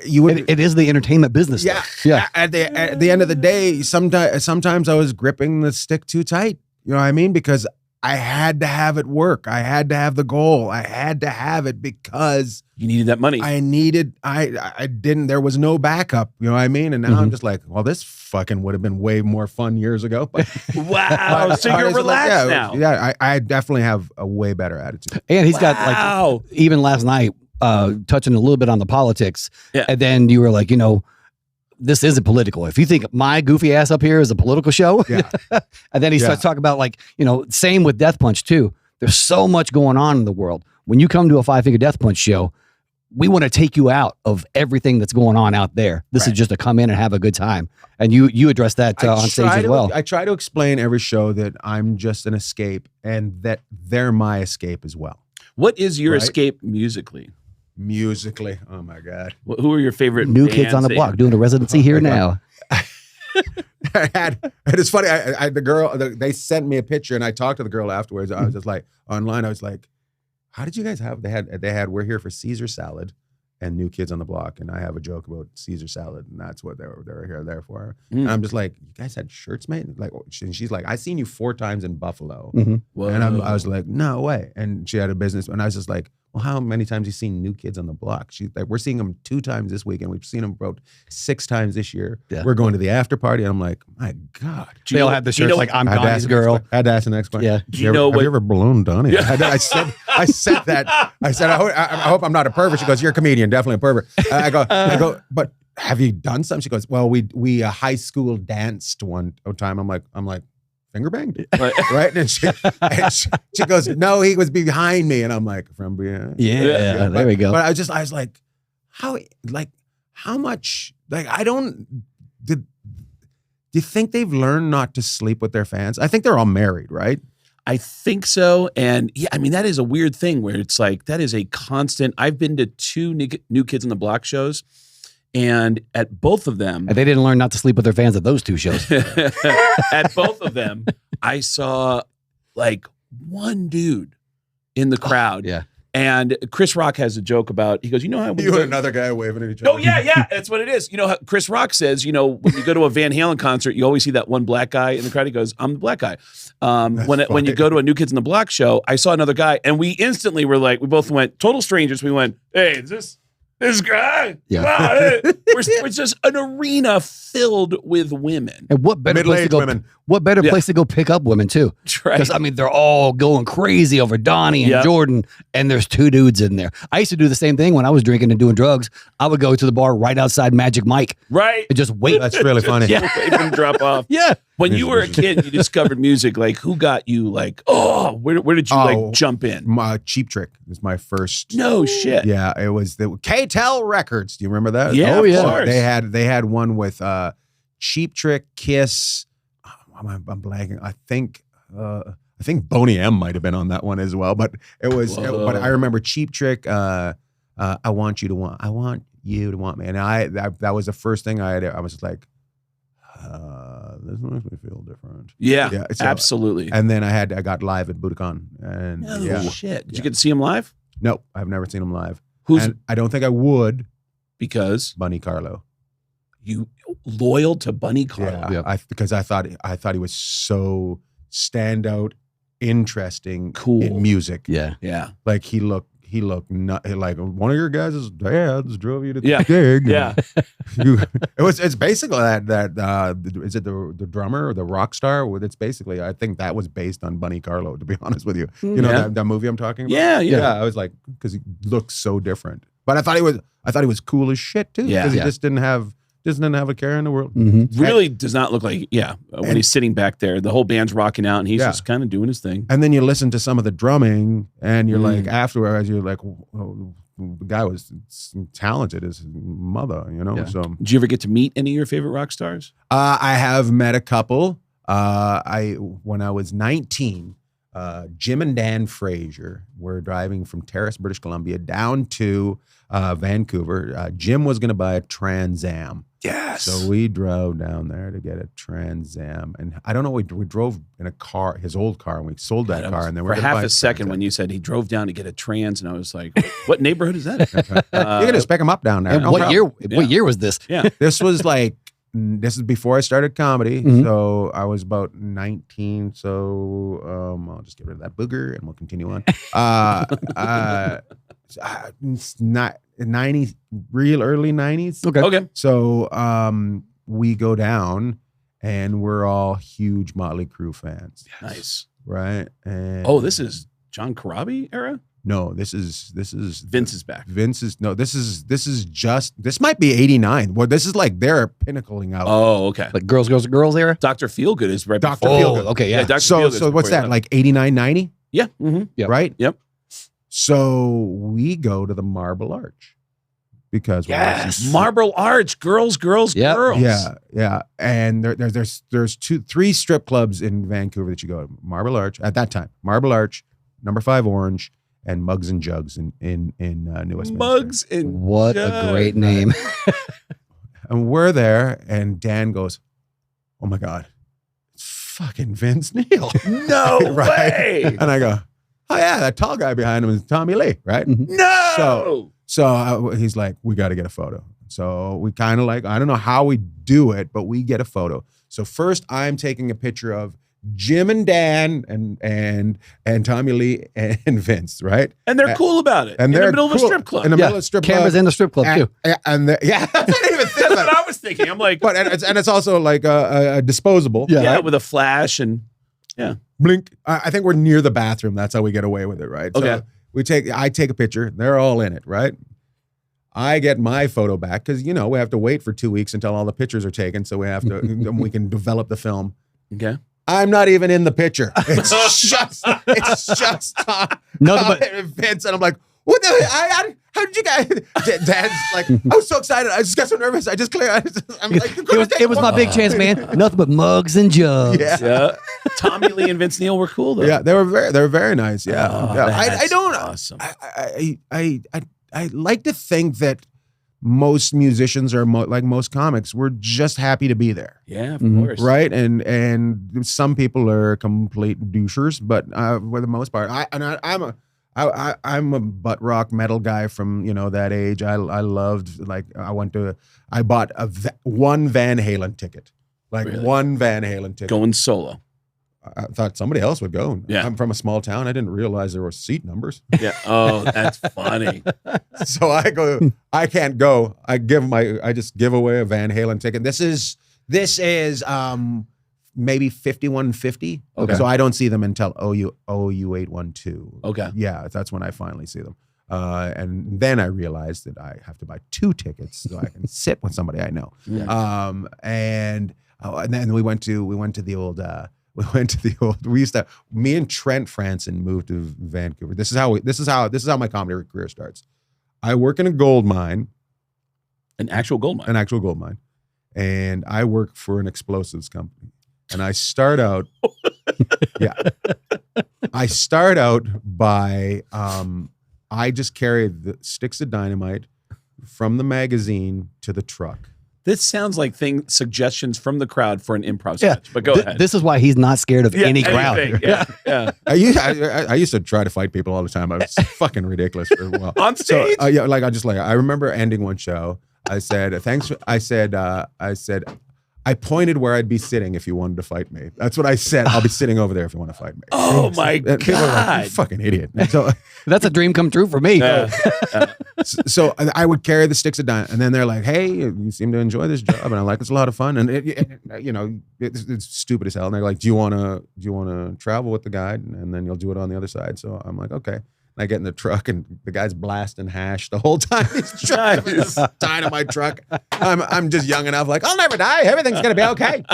you would, it is the entertainment business. yeah, though. Yeah. At the end of the day, sometimes I was gripping the stick too tight. You know what I mean? Because I had to have it work. I had to have the goal. I had to have it because you needed that money. I didn't, there was no backup. You know what I mean? And now I'm just like, well, this fucking would have been way more fun years ago. But wow. So you're relaxed now. Yeah, I definitely have a way better attitude. And he's got like, even last night, touching a little bit on the politics. Yeah. And then you were like, this isn't political. If you think my goofy ass up here is a political show, and then he starts talking about like, same with Death Punch too. There's so much going on in the world. When you come to a 5 Finger Death Punch show, we want to take you out of everything that's going on out there. This is just to come in and have a good time. And you address that on stage as well. I try to explain every show that I'm just an escape and that they're my escape as well. What is your escape musically? Musically, oh my God. Who are your favorite New Kids on the Block doing a residency here now. It's funny. They sent me a picture and I talked to the girl afterwards. I was just like, online, I was like, how did you guys have, they had, we're here for Caesar salad and New Kids on the Block. And I have a joke about Caesar salad and that's what they were here there for. And I'm just like, you guys had shirts made? Like, and she's like, I seen you 4 times in Buffalo. And I was like, no way. And she had a business and I was just like, well, how many times have you seen New Kids on the Block? She's like, we're seeing them 2 times this week, and we've seen them about 6 times this year. Yeah. We're going to the after party, and I'm like, my God. They all had the shirts like, I'm Donnie's girl. I had to ask the next question. Yeah. Have you ever blown Donnie? Yeah. I said that. I said, I hope I'm not a pervert. She goes, you're a comedian, definitely a pervert. I go, but have you done something? She goes, well, we high school danced one time. I'm like, finger banged, right? And she goes, no, he was behind me, and I'm like, from behind. Yeah, there we go. But I was like, how much? Like, do you think they've learned not to sleep with their fans? I think they're all married, right? I think so. And yeah, I mean, that is a weird thing where it's like, that is a constant. I've been to 2 New Kids on the Block shows. And at both of them, and they didn't learn not to sleep with their fans at those 2 shows. At both of them, I saw like one dude in the crowd. Yeah. And Chris Rock has a joke about, he goes, you know how you and another guy waving at each other. Oh yeah, that's what it is. You know how Chris Rock says, when you go to a Van Halen concert, you always see that one black guy in the crowd. He goes, I'm the black guy. When you go to a New Kids on the Block show, I saw another guy, and we instantly were like, we both went total strangers. We went, hey, is this guy? Yeah. Wow, we're just an arena filled with women. And what better place to go? Women. What better place to go pick up women too? Right. Because I mean, they're all going crazy over Donnie and Jordan, and there's 2 dudes in there. I used to do the same thing when I was drinking and doing drugs. I would go to the bar right outside Magic Mike, right, and just wait. That's really funny. Wait for him to drop off. Yeah. When you were a kid, you discovered music. Like, who got you? Like, where did you like jump in? My Cheap Trick was my first. No shit. Yeah, it was the K-Tel Records. Do you remember that? Yeah, of yeah. course. They had one with Cheap Trick, Kiss. I'm blanking. I think Boney M might have been on that one as well. But it was. But I remember Cheap Trick. I want you to want me, and that was the first thing I was like. This makes me feel different. Yeah, absolutely. And then I got live at Budokan, and shit. Did you get to see him live? No, I've never seen him live. And I don't think I would. Because Bunny Carlo. You loyal to Bunny Carlo? Yeah, because I thought he was so standout, interesting, cool in music. Yeah. Like he looked not like one of your guys' dads drove you to the gig. Yeah. It's basically that is it the drummer or the rock star? It's basically, I think that was based on Bunny Carlo, to be honest with you. You know that movie I'm talking about? Yeah. I was like, because he looked so different. But I thought he was cool as shit too. Because he just didn't have doesn't have a care in the world. Really does not look like, when he's sitting back there, the whole band's rocking out and he's just kind of doing his thing. And then you listen to some of the drumming and you're like, afterwards, you're like, oh, the guy was talented as mother, you know? So, did you ever get to meet any of your favorite rock stars? I have met a couple. When I was 19, Jim and Dan Frazier were driving from Terrace, British Columbia down to Vancouver. Jim was going to buy a Trans Am. Yes. So we drove down there to get a Trans Am. And I don't know, we drove in a car, his old car, and we sold that car. And then for half a second when you said he drove down to get a Trans, and I was like, what neighborhood is that? You can just pick him up down there. What year was this? Yeah. This was like, this is before I started comedy. So I was about 19. So I'll just get rid of that booger and we'll continue on. It's not 90s, real early 90s. Okay. So we go down and we're all huge Motley Crue fans. Nice. Right. And this is John Corabi era? No, this is Vince is back. This might be 89. Well, this is like they're pinnacling out. Oh, okay. Like Girls era? Dr. Feelgood is right Dr. before. Feelgood. Okay, yeah. Dr. So Feelgood's what's before that, like 89, 90? Yeah. Mm-hmm. Yep. Right? Yep. So we go to the Marble Arch because Marble Arch, girls. Yep. Yeah. And there's 3 strip clubs in Vancouver that you go to. Marble Arch at that time. Marble Arch, Number 5 Orange, and Mugs and Jugs in New Westminster. Mugs and What Jugs. a great name. And we're there, and Dan goes, "Oh my God, it's fucking Vince Neil." No way. And I go, "Oh yeah, that tall guy behind him is Tommy Lee, right?" No. So he's like, "We got to get a photo." So we kind of like, I don't know how we do it, but we get a photo. So first I'm taking a picture of Jim and Dan and Tommy Lee and Vince, right? And they're cool about it. And in they're the middle of a cool. strip club. In the middle of a strip club. Cameras in the strip club too. And that's what I didn't even think That's about. what I was thinking. I'm like, But and it's also like a disposable. yeah, with a flash and Blink. I think we're near the bathroom. That's how we get away with it, right? Okay. So I take a picture. They're all in it, right? I get my photo back because we have to wait for 2 weeks until all the pictures are taken, so we have to we can develop the film. okay. I'm not even in the picture. It's just Vince, and I'm like, what the? How did you guys? Dad's like, I was so excited. I just got so nervous. I just cleared. I'm like, It was my big chance, man. Nothing but mugs and jugs. Yeah. Tommy Lee and Vince Neil were cool though. Yeah, they were very nice. Yeah, Oh, yeah. that's I don't. awesome. I like to think that most musicians are like most comics. We're just happy to be there. Yeah, of course. Right, and some people are complete douchers, but for the most part, I'm a butt rock metal guy from that age. I loved I bought one Van Halen ticket, one Van Halen ticket. Going solo. I thought somebody else would go. Yeah. I'm from a small town. I didn't realize there were seat numbers. Yeah. Oh, that's funny. So I go, I can't go. I just give away a Van Halen ticket. This is maybe 5150. Okay. So I don't see them until OU 812. Okay. Yeah, that's when I finally see them. And then I realized that I have to buy 2 tickets so I can sit with somebody I know. Yeah. And then we went to the old. Me and Trent Franson moved to Vancouver. This is how my comedy career starts. I work in a gold mine. An actual gold mine. And I work for an explosives company. And I start out, by, I just carry the sticks of dynamite from the magazine to the truck. This sounds like suggestions from the crowd for an improv sketch. But go ahead. This is why he's not scared of any crowd. Yeah. I used to try to fight people all the time. I was fucking ridiculous for a while. On stage? So, I remember ending one show. I said, I pointed where I'd be sitting if you wanted to fight me. That's what I said. I'll be sitting over there if you want to fight me. Oh my And people were like, God. you fucking idiot. So, That's a dream come true for me. so I would carry the sticks of dynamite, and then they're like, "Hey, you seem to enjoy this job," and I'm like, "It's a lot of fun." And it's stupid as hell. And they're like, "Do you want to travel with the guide, and then you'll do it on the other side?" So I'm like, "Okay." I get in the truck and the guy's blasting hash the whole time he's driving the side of my truck. I'm just young enough, like, I'll never die. Everything's going to be okay.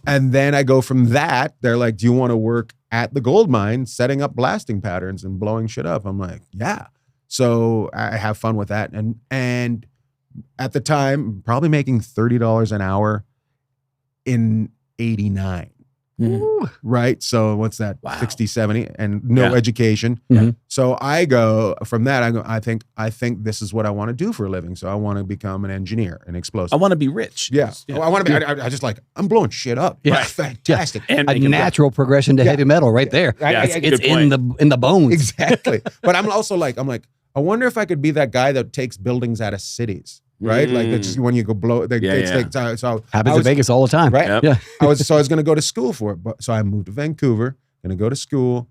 And then I go from that. They're like, do you want to work at the gold mine setting up blasting patterns and blowing shit up? I'm like, yeah. So I have fun with that. And at the time, probably making $30 an hour in 89. Right. So what's that? Wow. 60, 70 and no education. So I go from that. I think this is what I want to do for a living. So I want to become an engineer, an explosive. I want to be rich. Yeah. I want to be, I just like, I'm blowing shit up. Yeah. Right. Fantastic. And A natural progression to heavy metal right there. Yeah, It's good in the bones. Exactly. But I'm also like, I wonder if I could be that guy that takes buildings out of cities. Right, like it's just when you go blow. So Happens in Vegas all the time. Right. Yep. Yeah. I was going to go to school for it, but so I moved to Vancouver. Going to go to school,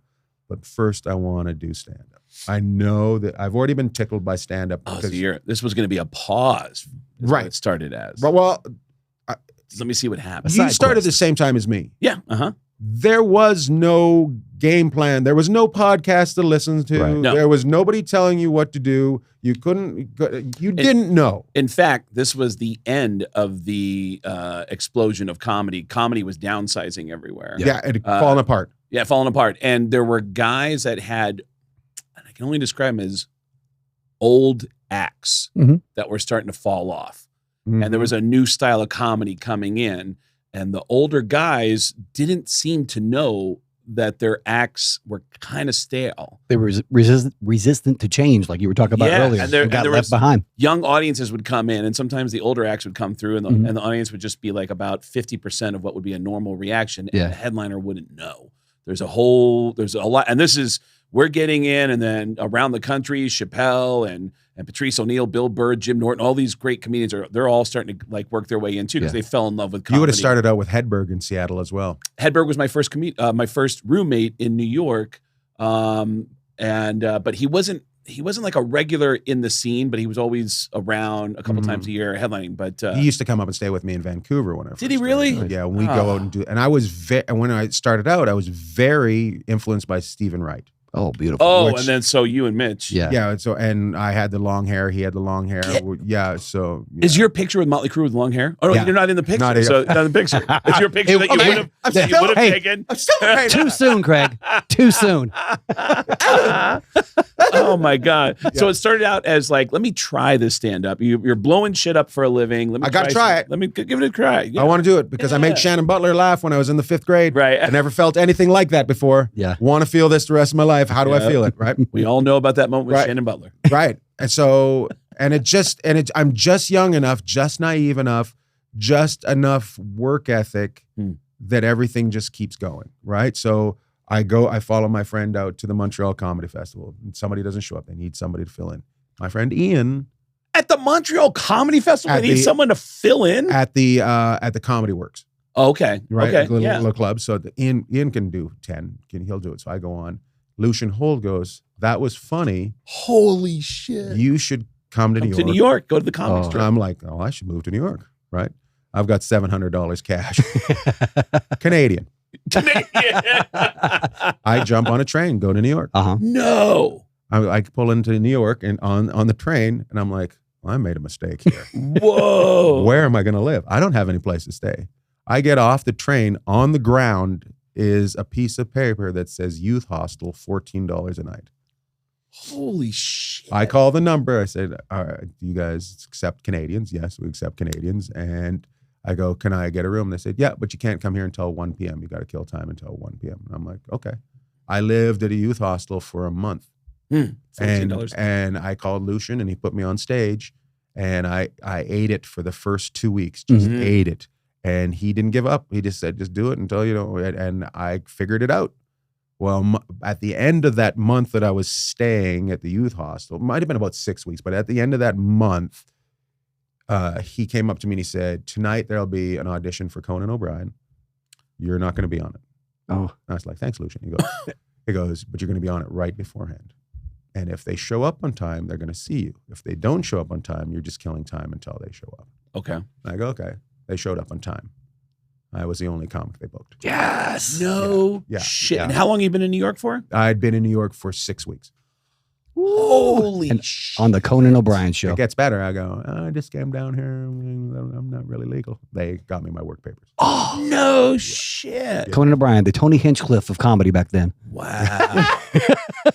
but first I want to do stand up. I know that I've already been tickled by stand up. Oh, so this was going to be a pause. Is Right. what it started as. But Let me see what happens. you started the same time as me. Yeah. There was no game plan. There was no podcast to listen to. Right. No. There was nobody telling you what to do. You didn't know. In fact, this was the end of the explosion of comedy. Comedy was downsizing everywhere. Yeah, it had fallen apart. Yeah, falling apart. And there were guys that had, and I can only describe them as old acts that were starting to fall off. And there was a new style of comedy coming in. And the older guys didn't seem to know that their acts were kind of stale. They were resistant to change, like you were talking about earlier. And Got there left was behind. young audiences would come in, and sometimes the older acts would come through, and the audience would just be like about 50% of what would be a normal reaction, and the headliner wouldn't know. There's a lot, and this is, we're getting in, and then around the country, Chappelle and Patrice O'Neill, Bill Burr, Jim Norton, all these great comedians they're all starting to like work their way in too, because they fell in love with comedy. You would have started out with Hedberg in Seattle as well. Hedberg was my first roommate in New York, but he wasn't like a regular in the scene, but he was always around a couple times a year headlining. But he used to come up and stay with me in Vancouver when I first did he really? started. Yeah, we go out and do. And I was when I started out, I was very influenced by Stephen Wright. Oh, beautiful. Oh, and then so you and Mitch. Yeah. So, and I had the long hair. He had the long hair. Yeah. So is your picture with Motley Crue with long hair? Oh no, you're not in the picture. Not here. So not in the picture. It's your picture that you would have taken. I'm still okay. Too soon, Craig. Too soon. Oh my God. So it started out as like, let me try this stand up. You're blowing shit up for a living. Let me I gotta try it. Let me give it a try. Yeah. I want to do it because I made Shannon Butler laugh when I was in the 5th grade. Right. I never felt anything like that before. Yeah. Want to feel this the rest of my life. How do I feel it? Right. We all know about that moment with Right. Shannon Butler. Right. And so, I'm just young enough, just naive enough, just enough work ethic that everything just keeps going. Right. So I follow my friend out to the Montreal Comedy Festival. And somebody doesn't show up. They need somebody to fill in. My friend Ian. At the Montreal Comedy Festival, they need someone to fill in? At the Comedy Works. Oh, okay. Right. Okay. Little club. So Ian can do 10. He'll do it. So I go on. Lucian Holt goes, that was funny. Holy shit. You should come to New York. To New York. Go to the comedy store. I'm like, I should move to New York. Right. I've got $700 cash. Canadian. I jump on a train, go to New York. No. I pull into New York and on the train, and I'm like, well, I made a mistake here. Whoa. Where am I going to live? I don't have any place to stay. I get off the train. On the ground is a piece of paper that says youth hostel, $14 a night. Holy shit. I call the number. I said, all right, do you guys accept Canadians? Yes, we accept Canadians. And I go, can I get a room? They said, yeah, but you can't come here until 1 p.m. You got to kill time until 1 p.m. And I'm like, okay. I lived at a youth hostel for a month. $14. And I called Lucian and he put me on stage and I ate it for the first 2 weeks, just ate it. And he didn't give up. He just said, just do it until, and I figured it out. Well, at the end of that month that I was staying at the youth hostel, it might have been about 6 weeks, but at the end of that month, he came up to me and he said, tonight there'll be an audition for Conan O'Brien. You're not going to be on it. Oh. And I was like, thanks, Lucian. He goes, but you're going to be on it right beforehand. And if they show up on time, they're going to see you. If they don't show up on time, you're just killing time until they show up. Okay. And I go, okay. They showed up on time. I was the only comic they booked. Yes. No Yeah. shit. Yeah. And how long you been in New York for? I'd been in New York for 6 weeks. Holy And shit. on the Conan O'Brien show. It gets better. I go, I just came down here. I'm not really legal. They got me my work papers. Oh, no shit. Conan O'Brien, the Tony Hinchcliffe of comedy back then. Wow.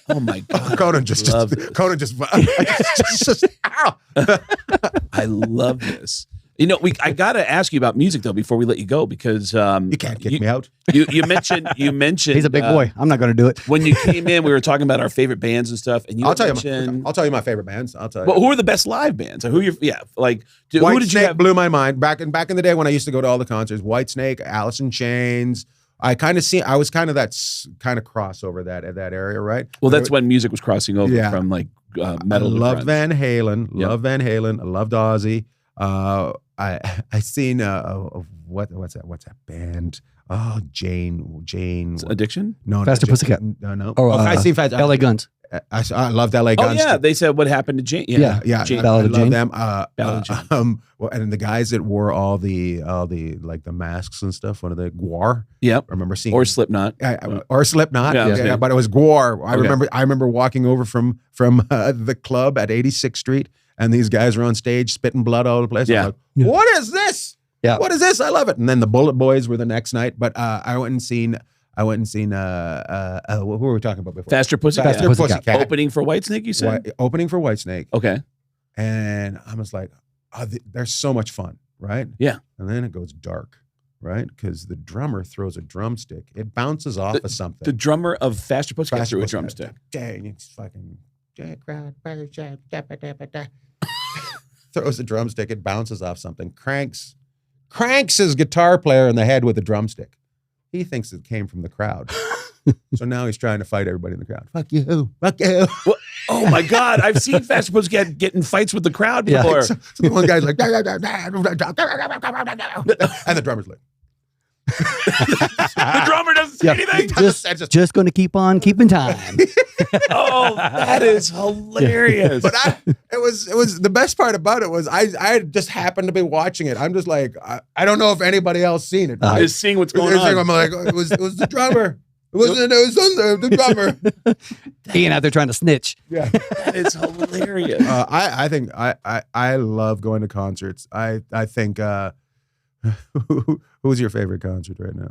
Oh my God. Conan just ow. I love this. You know, I got to ask you about music though before we let you go because You can't kick me out. You mentioned He's a big boy. I'm not going to do it. When you came in, we were talking about our favorite bands and stuff, and you I'll tell mentioned. you my favorite bands. I'll tell you. Well, who are the best live bands? Who you? Yeah, like who White did you Snake have? blew my mind back in the day when I used to go to all the concerts. White Snake, Alice in Chains. I was kind of that kind of crossover that area, right? Well, that's when music was crossing over Yeah. from like metal. I to loved grunge. Van Halen. Yep. Loved Van Halen. I loved Ozzy. I seen what's that band? Oh, Jane. Addiction. No, Faster Pussycat. No. Or I seen Fast. LA Guns. I loved LA Oh Guns. yeah, too. they said what happened to Jane. Yeah. Yeah, Jane. Ballad I of love Jane. them. Ballad of Jane. Well, and the guys that wore all the like the masks and stuff. One of the Gwar. Yep. I remember seeing Or Slipknot. or Slipknot. Yeah, Yeah, okay. but it was Gwar. Okay. I remember walking over from the club at 86th Street, and these guys were on stage spitting blood all over the place. Yeah. I'm like, what is this? Yeah. What is this? I love it. And then the Bullet Boys were the next night. But I went and seen. Who were we talking about before? Faster Pussycat. Faster Pussycat. Opening for Whitesnake, you said? Opening for Whitesnake. Okay. And I was like, they're so much fun, right? Yeah. And then it goes dark, right? Because the drummer throws a drumstick. It bounces off of something. The drummer of Faster Pussycat Faster threw a Pussycat. drumstick. Dang, it's fucking throws a drumstick. It bounces off something. Cranks his guitar player in the head with a drumstick. He thinks it came from the crowd. So now he's trying to fight everybody in the crowd. Fuck you. Fuck you. Well, oh my God. I've seen Faster Pussycat get in fights with the crowd Yeah. before. So the one guy's like, and the drummer's like, The drummer doesn't say Yeah. anything. Just going to keep on keeping time. Oh, that is hilarious. but it was the best part about it was I just happened to be watching it. I'm just like, I don't know if anybody else seen it. right? Is seeing what's going I'm on. like, it was the drummer. It was the drummer. Ian out there trying to snitch. Yeah. That is hilarious. I think I love going to concerts. I think who's your favorite concert right now?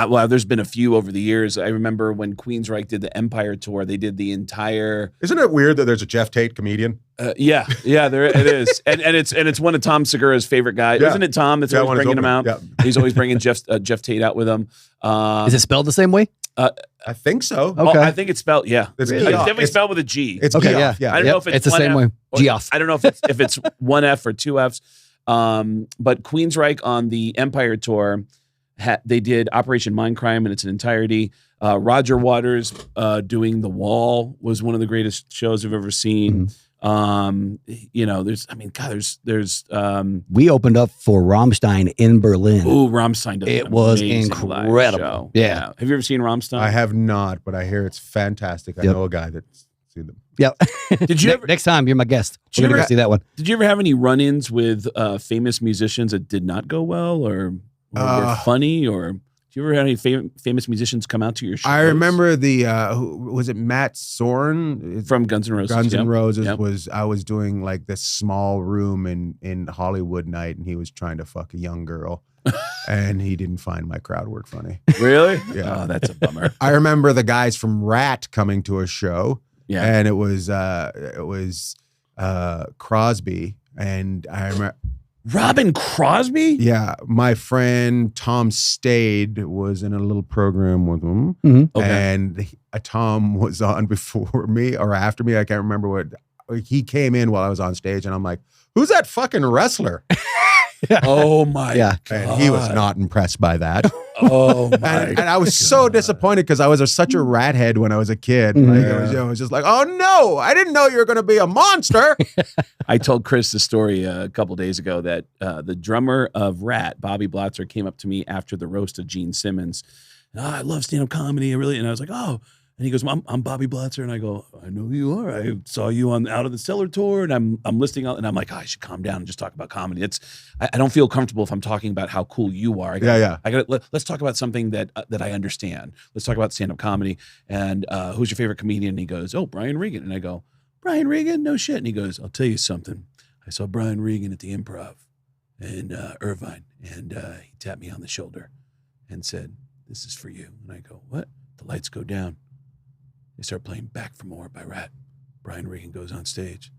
Well, there's been a few over the years. I remember when Queensryche did the Empire tour, they did the entire. Isn't it weird that there's a Jeff Tate comedian? Yeah, there it is, and it's one of Tom Segura's favorite guys, Yeah. isn't it? Tom that's Yeah, always one is bringing him out. opening. He's always bringing Jeff Tate out with him. Is it spelled the same way? I think so. Oh. Okay. I think it's spelled. Yeah, It's it's Geoff. definitely It's- spelled with a G. It's Okay, Geoff, yeah. I don't know if it's the one same F way. or- Geoff. I don't know if it's one F or two Fs. But Queensryche on the Empire tour, they did Operation Mindcrime in its entirety. Roger Waters doing The Wall was one of the greatest shows I've ever seen. There's We opened up for Rammstein in Berlin. Rammstein does It an was amazing live incredible. show. Yeah. Have you ever seen Rammstein? I have not, but I hear it's fantastic. I Yep. know a guy that's seen them. Yep. Did you ever Next time, you're my guest. Did you We're going to ever- see that one. Did you ever have any run-ins with famous musicians that did not go well, or were funny, or do you ever have any famous musicians come out to your shows? I remember was it Matt Soren from Guns N' Roses. Guns N' Yep. Roses Yep. I was doing like this small room in Hollywood night, and he was trying to fuck a young girl, and he didn't find my crowd work funny. Really? Yeah. Oh, that's a bummer. I remember the guys from Rat coming to a show, Yeah. and it was Crosby, and I remember. Robin Crosby? Yeah, my friend Tom Stade was in a little program with him, Okay. and Tom was on before me or after me. I can't remember what. He came in while I was on stage, and I'm like, "Who's that fucking wrestler?" Oh my Yeah. God. And he was not impressed by that. Oh my And I was so disappointed because I was such a rat head when I was a kid. Like, I was just like, "Oh no, I didn't know you were going to be a monster." I told Chris the story a couple days ago that the drummer of Rat, Bobby Blotzer, came up to me after the roast of Gene Simmons. I love stand-up comedy. And I was like, oh, And he goes, I'm Bobby Blotzer. And I go, I know who you are. I saw you on Out of the Cellar tour, and I'm listing out. And I'm like, I should calm down and just talk about comedy. I don't feel comfortable if I'm talking about how cool you are. Let's talk about something that I understand. Let's talk about stand-up comedy. And who's your favorite comedian? And he goes, oh, Brian Regan. And I go, Brian Regan? No shit. And he goes, I'll tell you something. I saw Brian Regan at the Improv in Irvine, and he tapped me on the shoulder and said, this is for you. And I go, what? The lights go down. They start playing Back for More by Rat. Brian Regan goes on stage,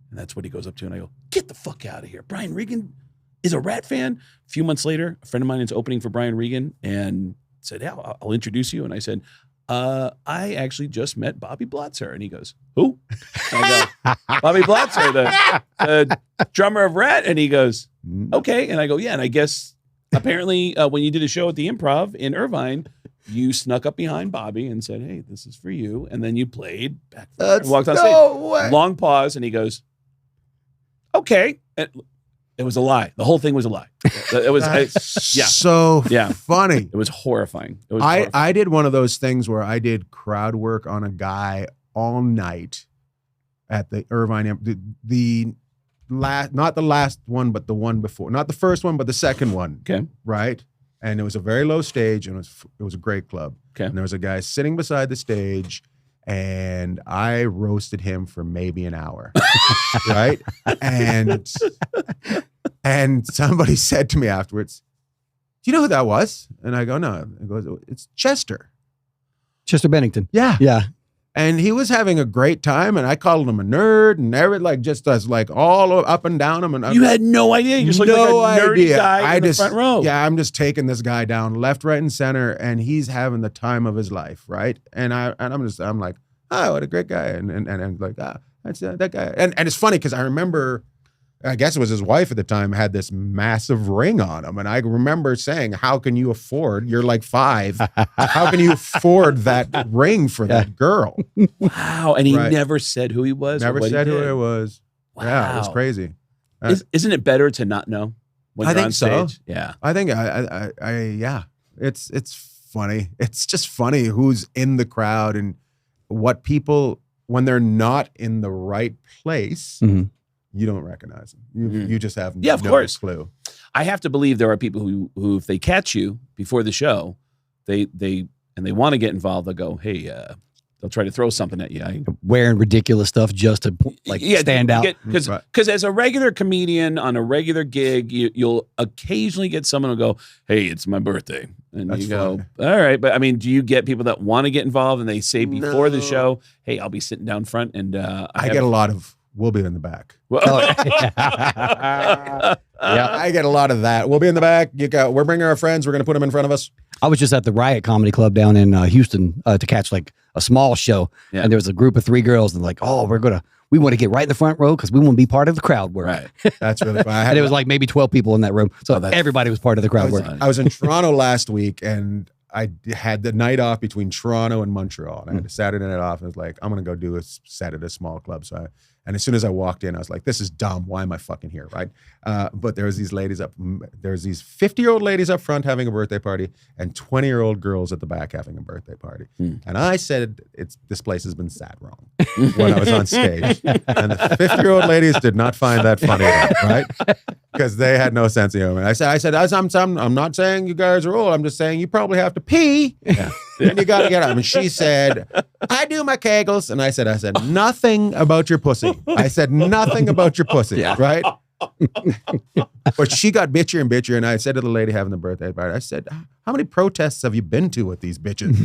and that's what he goes up to. And I go, get the fuck out of here. Brian Regan is a Rat fan. A few months later, a friend of mine is opening for Brian Regan and said, yeah, I'll introduce you. And I said, I actually just met Bobby Blotzer. And he goes, who? And I go, Bobby Blotzer, the drummer of Rat. And he goes, okay. And I go, yeah. And I guess apparently when you did a show at the Improv in Irvine, you snuck up behind Bobby and said, hey, this is for you. And then you played Back for More and walked on stage. Way. Long pause. And he goes, okay. And it was a lie. The whole thing was a lie. It was so funny. It was horrifying. I did one of those things where I did crowd work on a guy all night at the Irvine, not the last one, but the one before, not the first one, but the second one. Okay. Right. And it was a very low stage, and it was a great club. Okay. And there was a guy sitting beside the stage, and I roasted him for maybe an hour. Right. And somebody said to me afterwards, do you know who that was? And I go, no. He goes, it's Chester. Chester Bennington. Yeah. Yeah. And he was having a great time, and I called him a nerd and everything, just as like all up and down him. And you had no idea. You just looked like a nerdy guy in the front row. Yeah, I'm just taking this guy down left, right, and center, and he's having the time of his life, right? And I'm like, oh, what a great guy, and like, that's that guy. And it's funny because I remember, I guess it was his wife at the time, had this massive ring on him. And I remember saying, how can you afford, you're like 5, how can you afford that ring for that girl? Wow. And he never said who he was? Never said who it was. Wow. Yeah, it was crazy. Isn't it better to not know when you're on stage? So. Yeah. I think, yeah, it's funny. It's just funny who's in the crowd and what people, when they're not in the right place, you don't recognize them. You just have no clue. I have to believe there are people who if they catch you before the show, they want to get involved, they'll go, hey, they'll try to throw something at you. Wearing ridiculous stuff just to stand out. Because as a regular comedian on a regular gig, you'll occasionally get someone who go, hey, it's my birthday. And you go, all right. But I mean, do you get people that want to get involved and they say before the show, hey, I'll be sitting down front and I get a lot of, we'll be in the back. Yeah, I get a lot of that. We'll be in the back. We're bringing our friends. We're going to put them in front of us. I was just at the Riot Comedy Club down in Houston to catch like a small show. Yeah. And there was a group of 3 girls and like, oh, we want to get right in the front row because we want to be part of the crowd work. Right. That's really fun. And it was like maybe 12 people in that room. So everybody was part of the crowd work. I was in Toronto last week and I had the night off between Toronto and Montreal. And I had a Saturday night off. And I was like, I'm going to go do a set at a small club. And as soon as I walked in, I was like, this is dumb. Why am I fucking here, right? But there was these 50-year-old ladies up front having a birthday party and 20-year-old girls at the back having a birthday party. And I said, this place has been sat wrong when I was on stage. And the 50-year-old ladies did not find that funny, right? Because they had no sense of humor. I said, I'm not saying you guys are old. I'm just saying you probably have to pee. Yeah. And you got to get up. And she said, I do my kegels. And I said, nothing about your pussy. I said nothing about your pussy, right? But she got bitchier and bitchier. And I said to the lady having the birthday party, I said, how many protests have you been to with these bitches?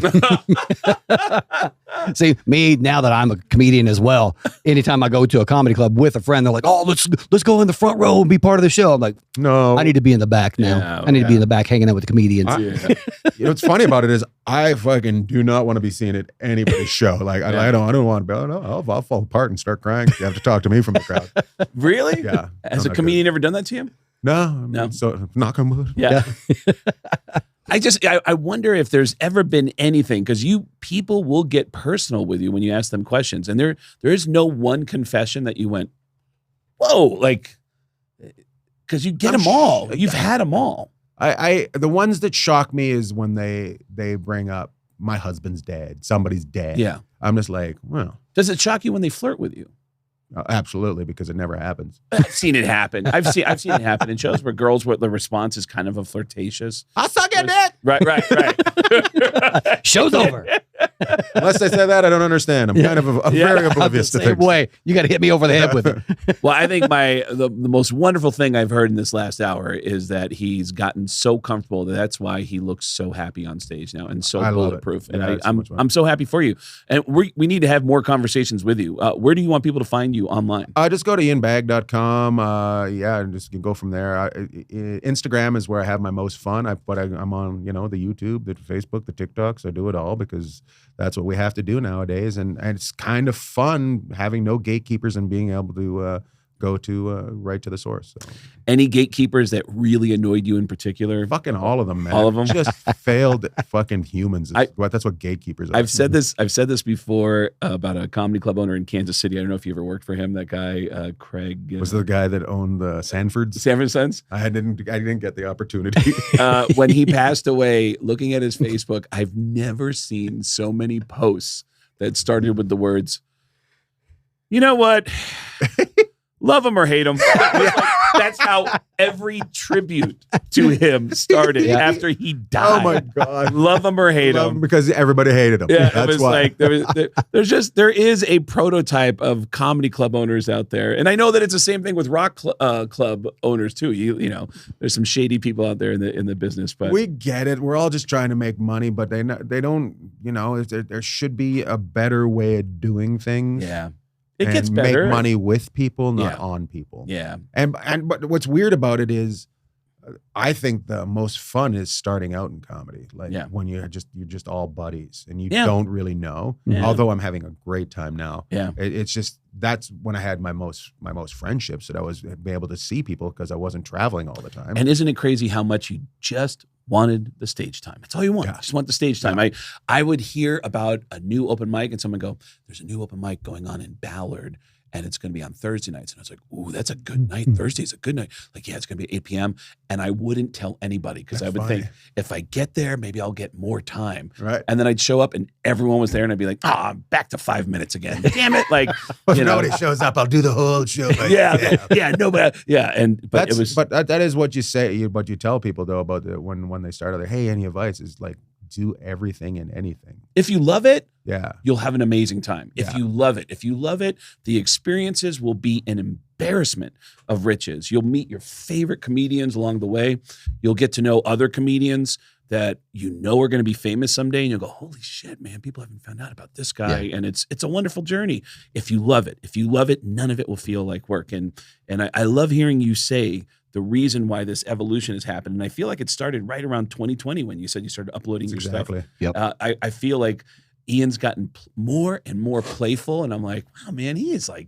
See, me, now that I'm a comedian as well, anytime I go to a comedy club with a friend, they're like, oh, let's go in the front row and be part of the show. I'm like, no, I need to be in the back now. Yeah, I need to be in the back hanging out with the comedians. You know what's funny about it is I fucking do not want to be seen at anybody's show. Like I don't want to be, I'll fall apart and start crying. You have to talk to me from the crowd. Really? Yeah. Has a comedian ever done that to you? No. So knock on wood. Yeah. I wonder if there's ever been anything, because people will get personal with you when you ask them questions, and there is no one confession that you went, whoa, like, because you get them all. You've had them all. The ones that shock me is when they bring up my husband's dead, somebody's dead. Yeah. I'm just like, well, Does it shock you when they flirt with you? absolutely, because it never happens. I've seen it happen. I've seen it happen in shows where girls, the response is kind of a flirtatious. I'll suck your dick. Right. Show's over. Unless they say that, I don't understand. I'm kind of very oblivious to Same things. way. You got to hit me over the head with it. Well, I think the most wonderful thing I've heard in this last hour is that he's gotten so comfortable that's why he looks so happy on stage now and so I love it. bulletproof. Yeah, And it's so much fun. I'm so happy for you. And we need to have more conversations with you. Where do you want people to find you online? Just go to ianbagg.com. And just go from there. Instagram is where I have my most fun. I'm on, the YouTube, the Facebook, the TikToks. I do it all because that's what we have to do nowadays. And it's kind of fun having no gatekeepers and being able to go to right to the source. So. Any gatekeepers that really annoyed you in particular? Fucking all of them, man. All of them? Just failed fucking humans. That's what gatekeepers are. I've said this before about a comedy club owner in Kansas City. I don't know if you ever worked for him. That guy, Craig. Was the guy that owned the Sanfords? Sanford Sons? I didn't get the opportunity. When he passed away, looking at his Facebook, I've never seen so many posts that started with the words, "You know what? Love him or hate him." That's how every tribute to him started after he died. Oh my God. Love him or hate Love him. him because everybody hated him. Yeah, That's it was why. like there is a prototype of comedy club owners out there, and I know that it's the same thing with rock club owners too. You know, there's some shady people out there in the business, but we get it. We're all just trying to make money, but they don't. There should be a better way of doing things. yeah, it gets better. Make money with people, not Yeah. on people. Yeah, But what's weird about it is, I think the most fun is starting out in comedy, like when you're just all buddies and you don't really know. Yeah. Although I'm having a great time now. Yeah. It's just that's when I had my most friendships, that I was able to see people because I wasn't traveling all the time. and isn't it crazy how much you just wanted the stage time? That's all you want. Yeah. You just want the stage time. I would hear about a new open mic and someone go, "There's a new open mic going on in Ballard, and it's going to be on Thursday nights." And I was like, "Ooh, that's a good night. Thursday's a good night." Like, yeah, it's going to be 8 p.m. And I wouldn't tell anybody because I would think, if I get there, maybe I'll get more time. Right. And then I'd show up and everyone was there and I'd be like, I'm back to 5 minutes again. Damn it. Like, If nobody shows up, I'll do the whole show. Nobody. Yeah. But it was, But that is what you say. What you tell people though about when they start. Like, hey, any advice is like, do everything and anything. if you love it, Yeah. you'll have an amazing time. If you love it, the experiences will be an embarrassment of riches. You'll meet your favorite comedians along the way. You'll get to know other comedians that are going to be famous someday, and you'll go, "Holy shit, man, people haven't found out about this guy." Yeah. And it's a wonderful journey. If you love it, none of it will feel like work. And I love hearing you say the reason why this evolution has happened. And I feel like it started right around 2020 when you said you started uploading your Exactly. stuff. Yep. I feel like Ian's gotten more and more playful, and I'm like, wow, man, he is like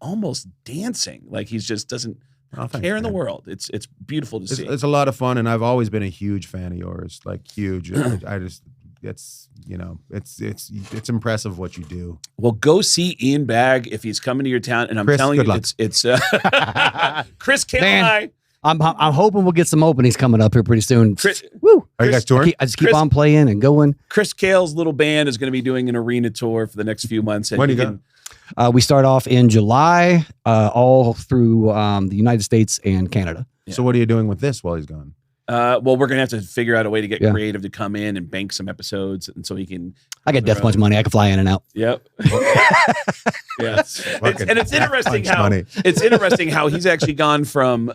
almost dancing. Like he's just doesn't thanks, care in the man. world. It's beautiful to see. It's a lot of fun, and I've always been a huge fan of yours. Like huge. I just it's it's impressive what you do. Well, go see Ian Bagg if he's coming to your town, and I'm Chris, telling good you, luck. it's Chris Kim Man. and I. I'm hoping we'll get some openings coming up here pretty soon. Chris, Woo! Are you guys touring? I just keep Chris- on playing and going. Chris Kale's little band is going to be doing an arena tour for the next few months. And When you you can- We start off in July, all through the United States and Canada. So what are you doing with this while he's gone? well, we're going to have to figure out a way to get Yeah. creative to come in and bank some episodes, and so he can. I got death punch money. I can fly in and out. Yep. Yeah. And it's interesting Punch how money. it's interesting how he's actually gone from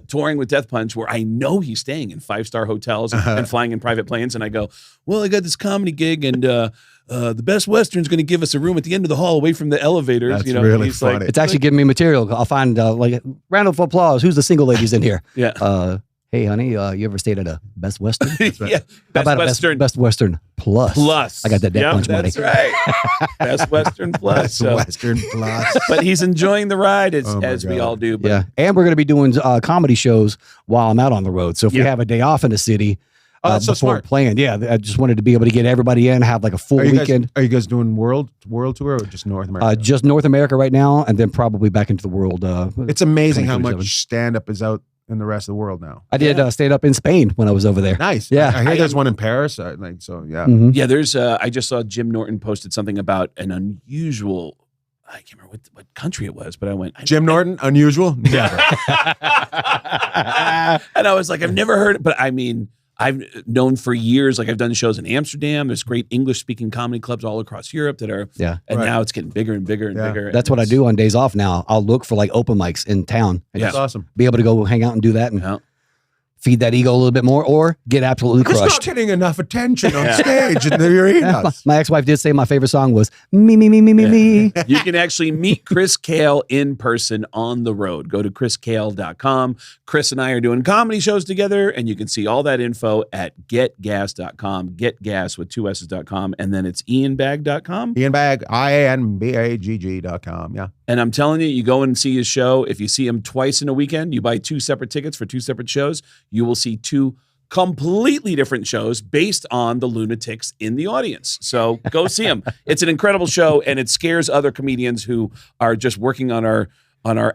touring with Death Punch, where I know he's staying in 5-star hotels and flying in private planes, and I go, well, I got this comedy gig, and the Best Western's going to give us a room at the end of the hall, away from the elevators. That's you know, really he's funny. like, It's actually giving me material. I'll find like round of applause. Who's the single ladies in here? yeah, Hey, honey, you ever stayed at a Best Western? yeah. How Best about Western a Best Western Plus? Plus. I got that death Yep, punch money. that's right. Best Western Plus. That's So- Western Plus. but he's enjoying the ride as, Oh my as we God. all do. But Yeah, and we're going to be doing comedy shows while I'm out on the road. So if we Yeah. have a day off in the city, Oh, that's so before smart. playing, I just wanted to be able to get everybody in, have like a full Are you weekend. guys doing world tour or just North America? Just North America right now, and then probably back into the world. It's amazing how 2027. much stand up is out in the rest of the world now. I did stand up in Spain when I was over there. Nice. Yeah. I hear there's one in Paris. Yeah. Mhm. Yeah, there's. I just saw Jim Norton posted something about an unusual. I can't remember what country it was, but I went. Jim Norton, unusual? Never. And I was like, I've never heard it, but I mean, I've known for years, like I've done shows in Amsterdam. There's great English speaking comedy clubs all across Europe that are, and Right. now it's getting bigger and bigger and bigger. That's what I do on days off now. I'll look for like open mics in town and That's just awesome. be able to go hang out and do that and Yeah. feed that ego a little bit more or get absolutely It's not crushed. getting enough attention on stage in the arenas. My ex-wife did say my favorite song was me, me, me, me, me, me. You can actually meet Chris Kale in person on the road. Go to chriskale.com. Chris and I are doing comedy shows together, and you can see all that info at getgas.com. Getgas with 2 S's.com. And then it's ianbag.com. Ian Bagg, IANBAGG.com. Yeah. And I'm telling you, you go and see his show. If you see him twice in a weekend, you buy 2 separate tickets for 2 separate shows, you will see 2 completely different shows based on the lunatics in the audience. So go see him. It's an incredible show, and it scares other comedians who are just working on our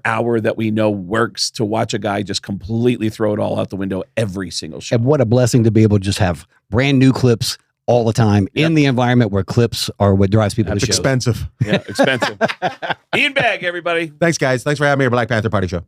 hour that we know works to watch a guy just completely throw it all out the window every single show. And what a blessing to be able to just have brand new clips all the time in the environment where clips are what drives people to shows. Expensive. Yeah, expensive. Ian Bagg, everybody. Thanks, guys. Thanks for having me at Black Panther Party Show.